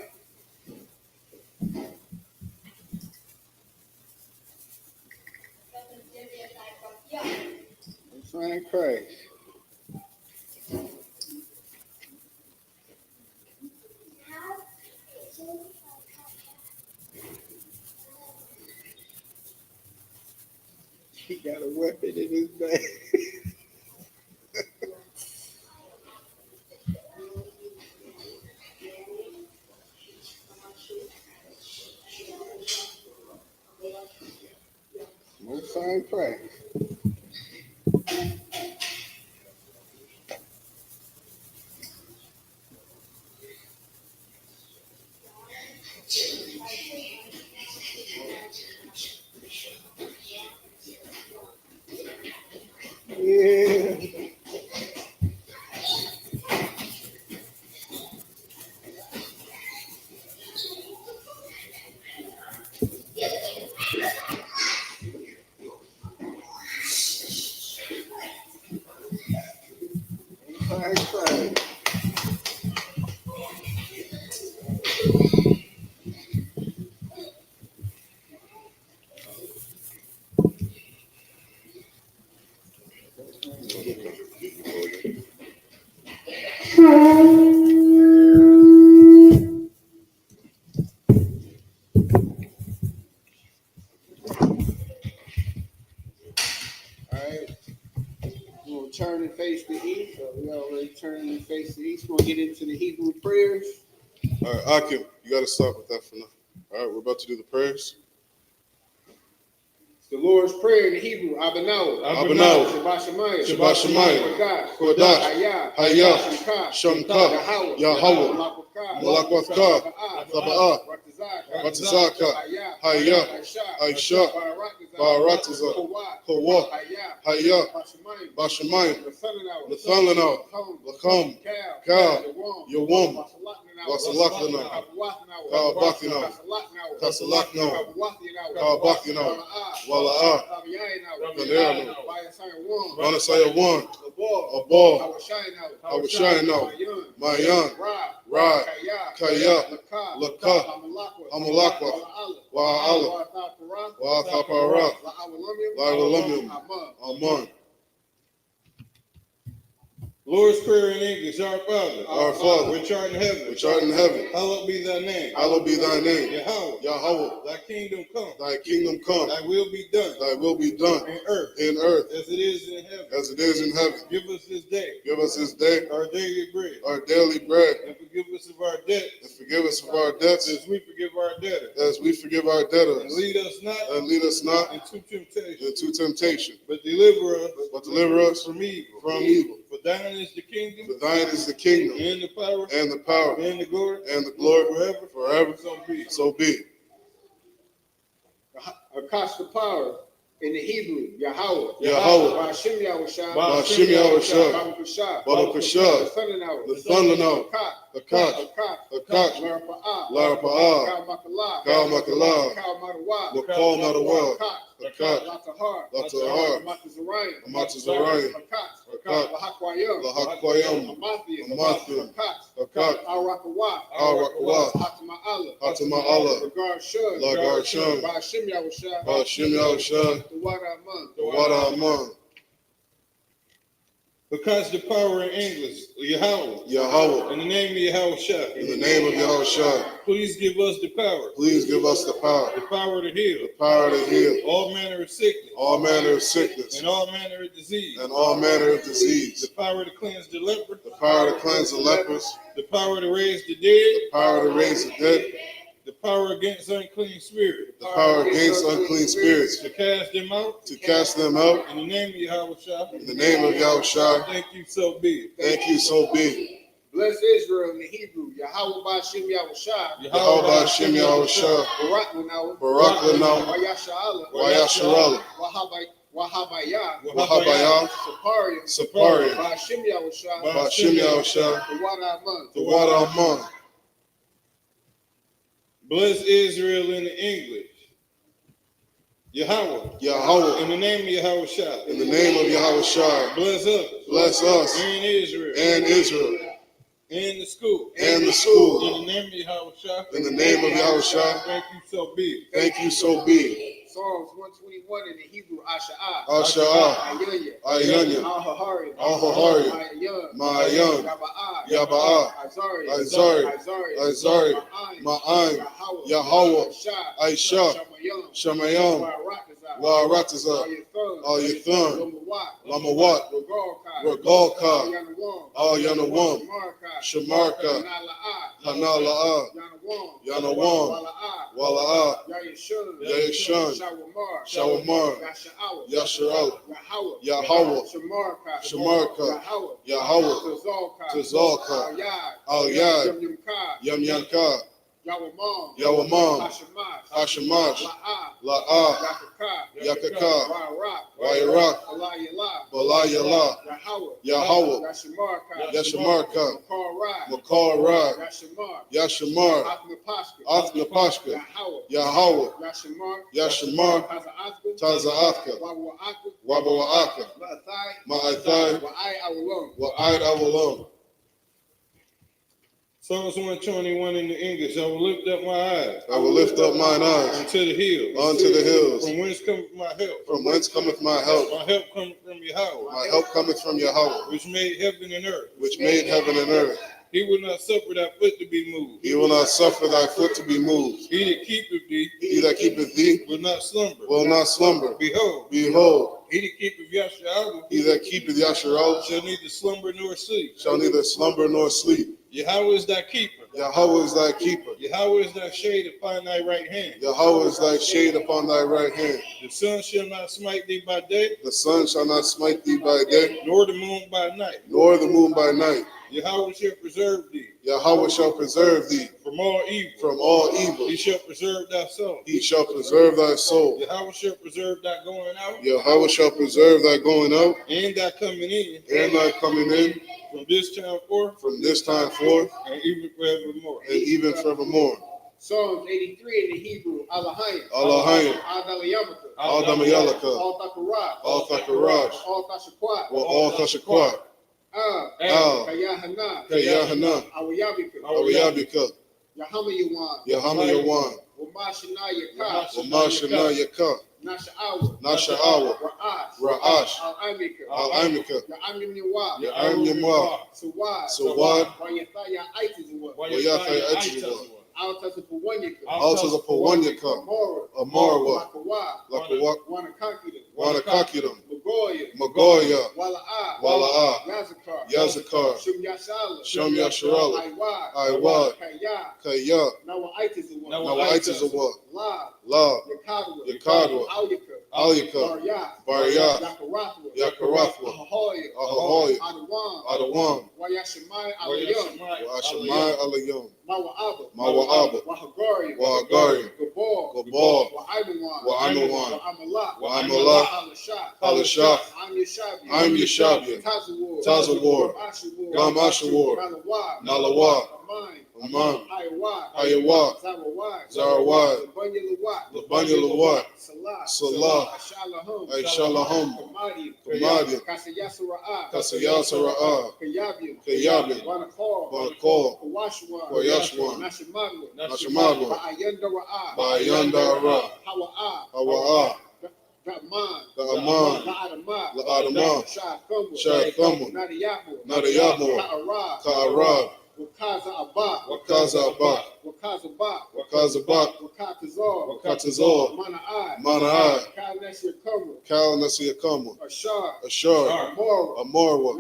Find Christ. He got a weapon in his bag. Most High Christ. Yeah. High Christ. Alright, we'll turn and face the east. We already turned and face the east. We'll get into the Hebrew prayers. All right, Akim, you got to stop with that for now. All right, we're about to do the prayers. The Lord's Prayer in the Hebrew, Abanaw, Shabbat Shemayim, Shabbat Shemayim, Kodash, Hayah, Shamka, Yahweh, Malakwatha, Taba'ah, Ratazaka, Hayah, Aisha, Barataza, Kawah, Hayah, Bashamayim, Lathalanah, Lakam, Kal, Yawam, Wasalakana, Kabathina, Kasalakna, Kabathina, Wala'ah, Kalerno, Manasaya 1, Abal, Awashayana, Mayan, Ra, Kaya, Laka, Amalakwa, Wa'ala, Wa'athapara, La'alamim, Aman. Lord's Prayer in English, Our Father. Our Father, which art in heaven. which art in heaven, Hallowed be thy name. hallowed be thy name. Yahweh. Yahweh, Thy kingdom come. thy kingdom come, Thy will be done. thy will be done In earth. as As it is in heaven. it is in heaven. Give us this day Give us this day our daily bread. our daily bread, And forgive us of our debts. and forgive us of our debts As we forgive our debtors. as we forgive our And debtors. lead us not And lead us not into temptation. into temptation, But deliver us but deliver us from evil. from evil. For thine is the kingdom. For thine is the kingdom, And the power. and the power, And the glory. and the glory Forever. forever. So be it. So be it. Acosta power in the Hebrew, Yahweh, Yahweh, Ba'ashem Yahushua, Ba'ashem Yahushua, Baba Kushah, Baba Kushah, the Lathalanah, Hakat, Hakat, Larapa'ah, Kal Makalah, Wakal Madawa, Hakat, Latahar, Amatazarayim, Hakat, Lahakwayam, Amathiam, Hakat, Al-Rakawa, Hatima Allah, Lagar Sham, Ba'ashem Yahushua, Ba'ashem Yahushua, the Wada Aman, Wada Aman, Because the power in English, Yahweh. Yahweh, In the name of Yahweh. in the name of Yahushua, Please give us the power. please give us the power The power to heal. to heal All manner of sickness. all manner of sickness And all manner of disease. and all manner of disease, The power to cleanse the leper. the power to cleanse the lepers, The power to raise the dead. the power to raise the dead, The power against unclean spirits. the power against unclean spirits, To cast them out. to cast them out. In the name of Yahweh. In the name of Yahushua, Thank you, so be it. thank you, so be. Bless Israel in the Hebrew, Yahweh Ba'ashem Yahushua, Yahweh Ba'ashem Yahushua, Barak Lanaw, Barak Lanaw, Wayasha'ala, Wayasharala, Wahabaya, Wahabaya, Saparium, Saparium, Ba'ashem Yahushua, Ba'ashem Yahushua, the Wada Aman, the Wada Aman. Bless Israel in the English. Yahweh. Yahweh, In the name of Yahweh. in the name of Yahushua, Bless us. bless us And Israel. and Israel And the school. and the school. In the name of Yahweh. In the name of Yahushua, Thank you, so be it. thank you, so be. Psalms 121 in the Hebrew, Asha'ah. Asha'ah. Ayanya. Al-Hahari. Al-Hahari. Ma'ayan. Yaba'ah. Azari. Azari. Ma'an. Yahweh. Aisha. Shamayam. Wa'arataza. Al-Yathan. Lamawat. Regalka. Al-Yanawam. Shamarka. Hanala'a. Yanawam. Wala'ah. Yayashun. Shawamar. Yasha'al. Yahweh. Shamarka. Yahweh. Tazalka. Al-Yad. Yamyanka. Yawamam. Hashamash. La'ah. Yakaka. Wairak. Balayala. Yahweh. Yashamarka. Makar. Yashamar. Athnapashka. Yahweh. Yashamar. Taza'athka. Wabawa'aka. Ma'athai. Wa'aid Awalum. Psalms 121 in the English. I will lift up my eyes. I will lift up mine eyes unto the hills. Unto the hills. From whence cometh my help? From whence cometh my help? My help cometh from Yahweh. My help cometh from Yahweh. Which made heaven and earth. Which made heaven and earth. He will not suffer thy foot to be moved. He will not suffer thy foot to be moved. He that keepeth thee. He that keepeth thee. Will not slumber. Will not slumber. Behold. Behold. He that keepeth Yahshua. He that keepeth Yahshua. Shall neither slumber nor sleep. Shall neither slumber nor sleep. Yahweh is thy keeper. Yahweh is thy keeper. Yahweh is thy shade upon thy right hand. Yahweh is thy shade upon thy right hand. The sun shall not smite thee by day. The sun shall not smite thee by day. Nor the moon by night. Nor the moon by night. Yahweh shall preserve thee. Yahweh shall preserve thee. From all evil. From all evil. He shall preserve thy soul. He shall preserve thy soul. Yahweh shall preserve thy going out. Yahweh shall preserve thy going out. And thy coming in. And thy coming in. From this time forth. From this time forth. And even forevermore. And even forevermore. Psalms 83 in the Hebrew, Alahayim. Alahayim. Adalayamaka. Aldamayalaka. Al-Takarat. Al-Thakaraj. Al-Tashaquat. Al-Tashaquat. Kayahana. Kayahana. Awayabika. Awayabika. Yahamayawan. Yahamayawan. Wamashanayaka. Wamashanayaka. Nasha'awa. Nasha'awa. Ra'ash. Al-Amika. Al-Amika. Ya'amimniwa. Ya'amimwa. Sawad. Sawad. Wayathaya Aitizawa. Wayathaya Aitizawa. Altars of Pawanyaka. Altars of Pawanyaka. Amarwa. Lakawak. Wanakakidam. Magoya. Wala'ah. Yazakar. Shum Yasharala. Iwad. Kaya. Nawa'aitizawa. La. Yakadwa. Alyaka. Barya. Yakarathwa. Ahoy. Adawam. Wayashamai Alayum. Mawa'aba. Wahagari. Gabal. Wa'amawan. Wa'amala. Halashah. I'm Yeshabia. Tazawar. Lam Ashawar. Nalawah. Amman. Hayawa. Zarawad. Labanya Lawat. Salah. Aishalahum. Kamadi. Kasayasara'ah. Kayabin. Banakor. Kwayashwan. Nashamadwa. Ba'ayandara. Hawa'ah. Ga'aman. La'adamah. Sha'athamun. Nadayabur. Ka'arab. Wakaza Abak. Wakazabak. Wakatazor. Mana'ai. Kal Nasiyakama. Ashar. Amarwa.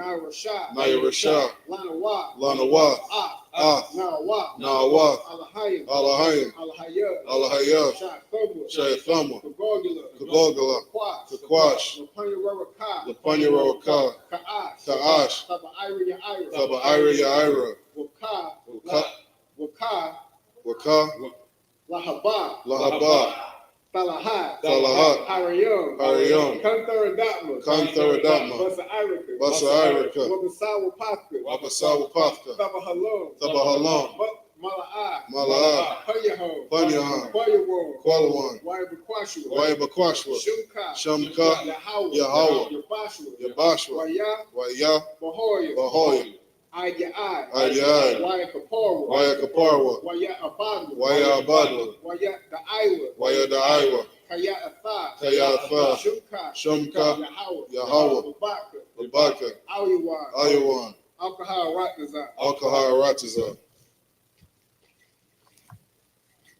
Nairashah. Lanawath. Nawath. Alahayim. Alahayah. Shaythama. Kagogala. Kakwash. Lapanya Ka'ash. Taba'ira Ya'ira. Waka. Lahaba. Talahat. Harayam. Kantharadama. Basa Irika. Wabasawapathka. Tabahalam. Mala'ah. Panyahan. Kwalawan. Wayabakwashwa. Shamka. Yahweh. Yabashwa. Waya. Bahoya. Ayai. Ayai. Waya Kaparwa. Waya Kaparwa. Waya Abadwa. Waya Abadwa. Waya the Iowa. Waya the Iowa. Kaya Atha. Kaya Atha. Shumka. Shumka. Yahweh. Yahweh. Babaka. Babaka. Ayawan. Ayawan. Alcohol Ratazar. Alcohol Ratazar.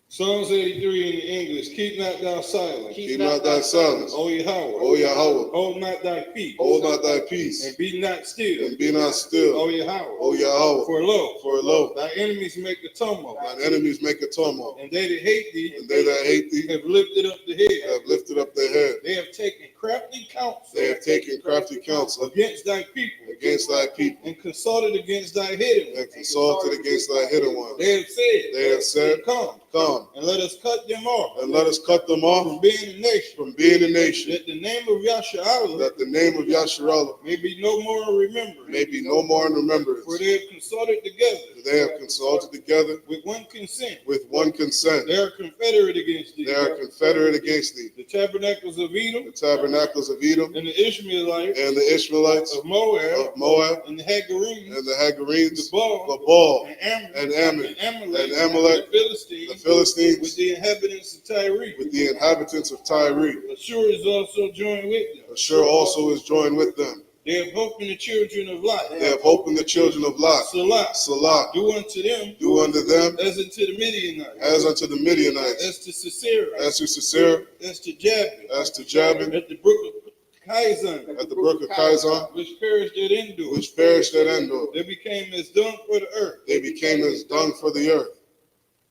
Psalms 83 in the English. Keep not thou silence. Keep not thy silence. O Yahweh. O Yahweh. Hold not thy peace. Hold not thy peace. And be not still. And be not still. O Yahweh. O Yahweh. For lo, For lo, thy enemies make a tumult. thine enemies make a tumult. And they that hate thee, And they that hate thee have lifted up the head. have lifted up their head. They have taken crafty counsel. They have taken crafty counsel Against thy people. against thy people. And consulted against thy hidden ones. And consulted against thy hidden ones. They have said. They have said, Come. Come, And let us cut them off. and let us cut them off From being a nation. from being a nation, That the name of Yasharallah that the name of Yasharallah may be no more remembered. may be no more in remembrance. For they have consulted together For they have consulted together with one consent. with one consent. They are confederate against thee. They are confederate against thee. The tabernacles of Edom The tabernacles of Edom and the Ishmaelites and the Ishmaelites of Moab of Moab and the Hagarenes, and the Hagarenes, the Baal, the Baal and Ammon, and Ammon, and and Amalek, the Philistines, the Philistines, with the inhabitants of Tyre. with the inhabitants of Tyre. Assur is also joined with them. Assur also is joined with them. They have hope in the children of Lot. They have hope in the children of Lot. Salah. Salah. Do unto them. Do unto them As unto the Midianites. as unto the Midianites, As to Sisera. as to Sisera, As to Jabin. as to Jabin, At the brook of Kizon. at the brook of Kizon, Which perished at Endor. which perished at Endor. They became as dung for the earth. They became as dung for the earth.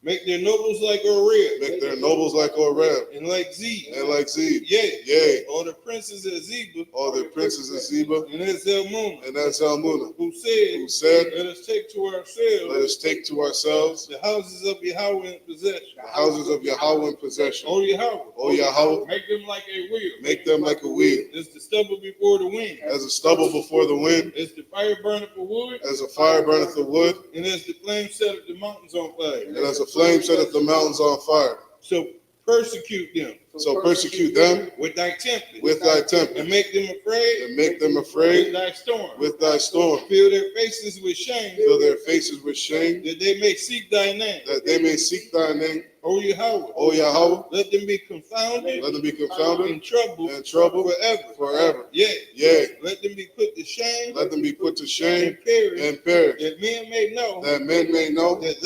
Make their nobles like Oreb. Make their nobles like Oreb, And like Zeb. and like Zeb. Yea. Yea, All the princes of Zebah. all the princes of Zebah, And as Zalmunna. and as Zalmunna, Who said. who said, Let us take to ourselves. Let us take to ourselves The houses of Yahweh in possession. the houses of Yahweh in possession. O Yahweh. O Yahweh, Make them like a wheel. make them like a wheel, As the stubble before the wind. as a stubble before the wind, As the fire burneth for wood. as a fire burneth the wood, And as the flame setteth the mountains on fire. and as a flame setteth the mountains on fire. So persecute them So persecute them with thy temple. with thy And temple, make them afraid and make them with afraid thy storm. with thy storm. Fill their faces with shame. Fill their faces with shame, That they may seek thy name. that they may seek thy name. O Yahweh. O Yahweh, Let them be confounded let them be confounded in trouble and trouble forever. forever. Yea. Yea, Let them be put to shame let them be put to shame and perish. and perish, That men may know that men may know that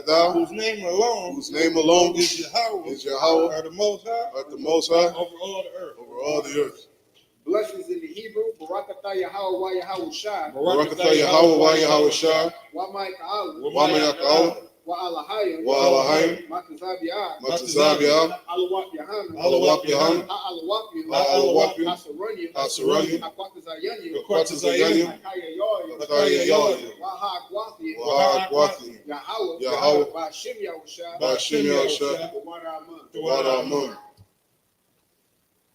thou, whose whose name alone name alone is Yahweh, is Yahweh, are the most high at the Most High over all the earth. over all the earth. Blessings in the Hebrew. Barakatah Yahweh wa Yahweh Shai. Barakatah Yahweh wa Yahweh Shai, Wa Ma'ika'al. wa Mayaka'al, Wa Alahayim. wa Alahayim, Matazabiah. Matazabiah, Alawap Yahan. Alawap Yahan, Ha'alawapim. Ha'alawapim, Hasaranyim. Hasaranyim, Akwatazayanyim. Akwatazayanyim, Akaya Yoyim. Akaya Yoyim, Wa Ha'akwathyim. wa Ha'akwathyim, Yahweh. Yahweh. Ba'ashim Yahushua. Ba'ashim Yahushua, Wa'araman. Wa'aramun.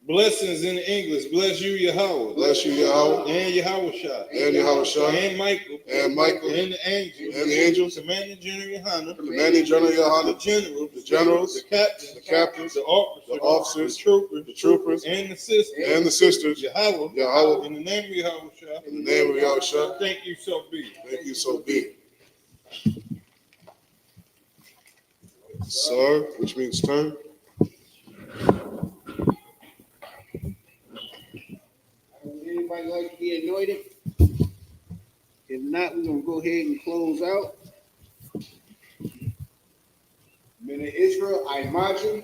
Blessings in the English. Bless you, Yahweh. Bless you, Yahweh, And Yahweh Shai. and Yahweh Shai, And Michael. and Michael, And the angels. and the angels, Commanding General Yohanan. commanding General The Yohanan, generals. the generals, The captains. the captains, The officers. the officers, The troopers. the troopers, And the sisters. and the sisters. Yahweh. Yahweh. In the name of Yahweh Shai. In the name of Yahweh Shai, Thank you, so be. thank you, so be it. Sir, which means turn. Anybody like to be anointed? If not, we're gonna go ahead and close out. Men of Israel, Imagine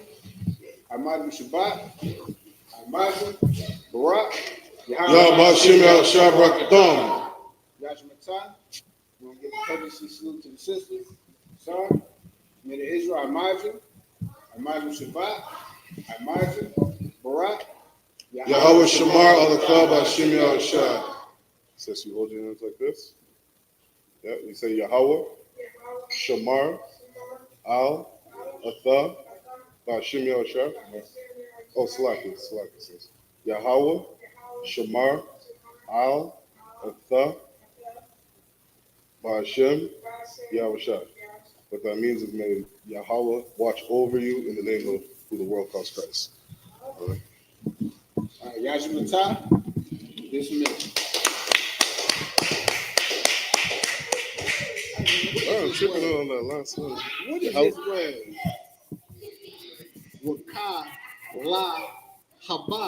Shabbat, Imagine Barak, Yahweh Shem Yahushua Barakatam. Yashmatah. We're gonna give a courtesy salute to the sisters. Sorry. Men of Israel, Imagine Shabbat, Imagine Barak, Yahweh Shamar Alakah B'Shem Yahushua. Says you hold your hands like this. Yeah, you say Yahweh Shamar Al Atha B'Shem Yahushua. Oh, Salaki says Yahweh Shamar Al Atha B'Shem Yahushua. What that means is, may Yahweh watch over you in the name of who the world calls Christ. All right. Yashmatah, dismissed. I'm tripping on that last one. What is this word? Waka la haba.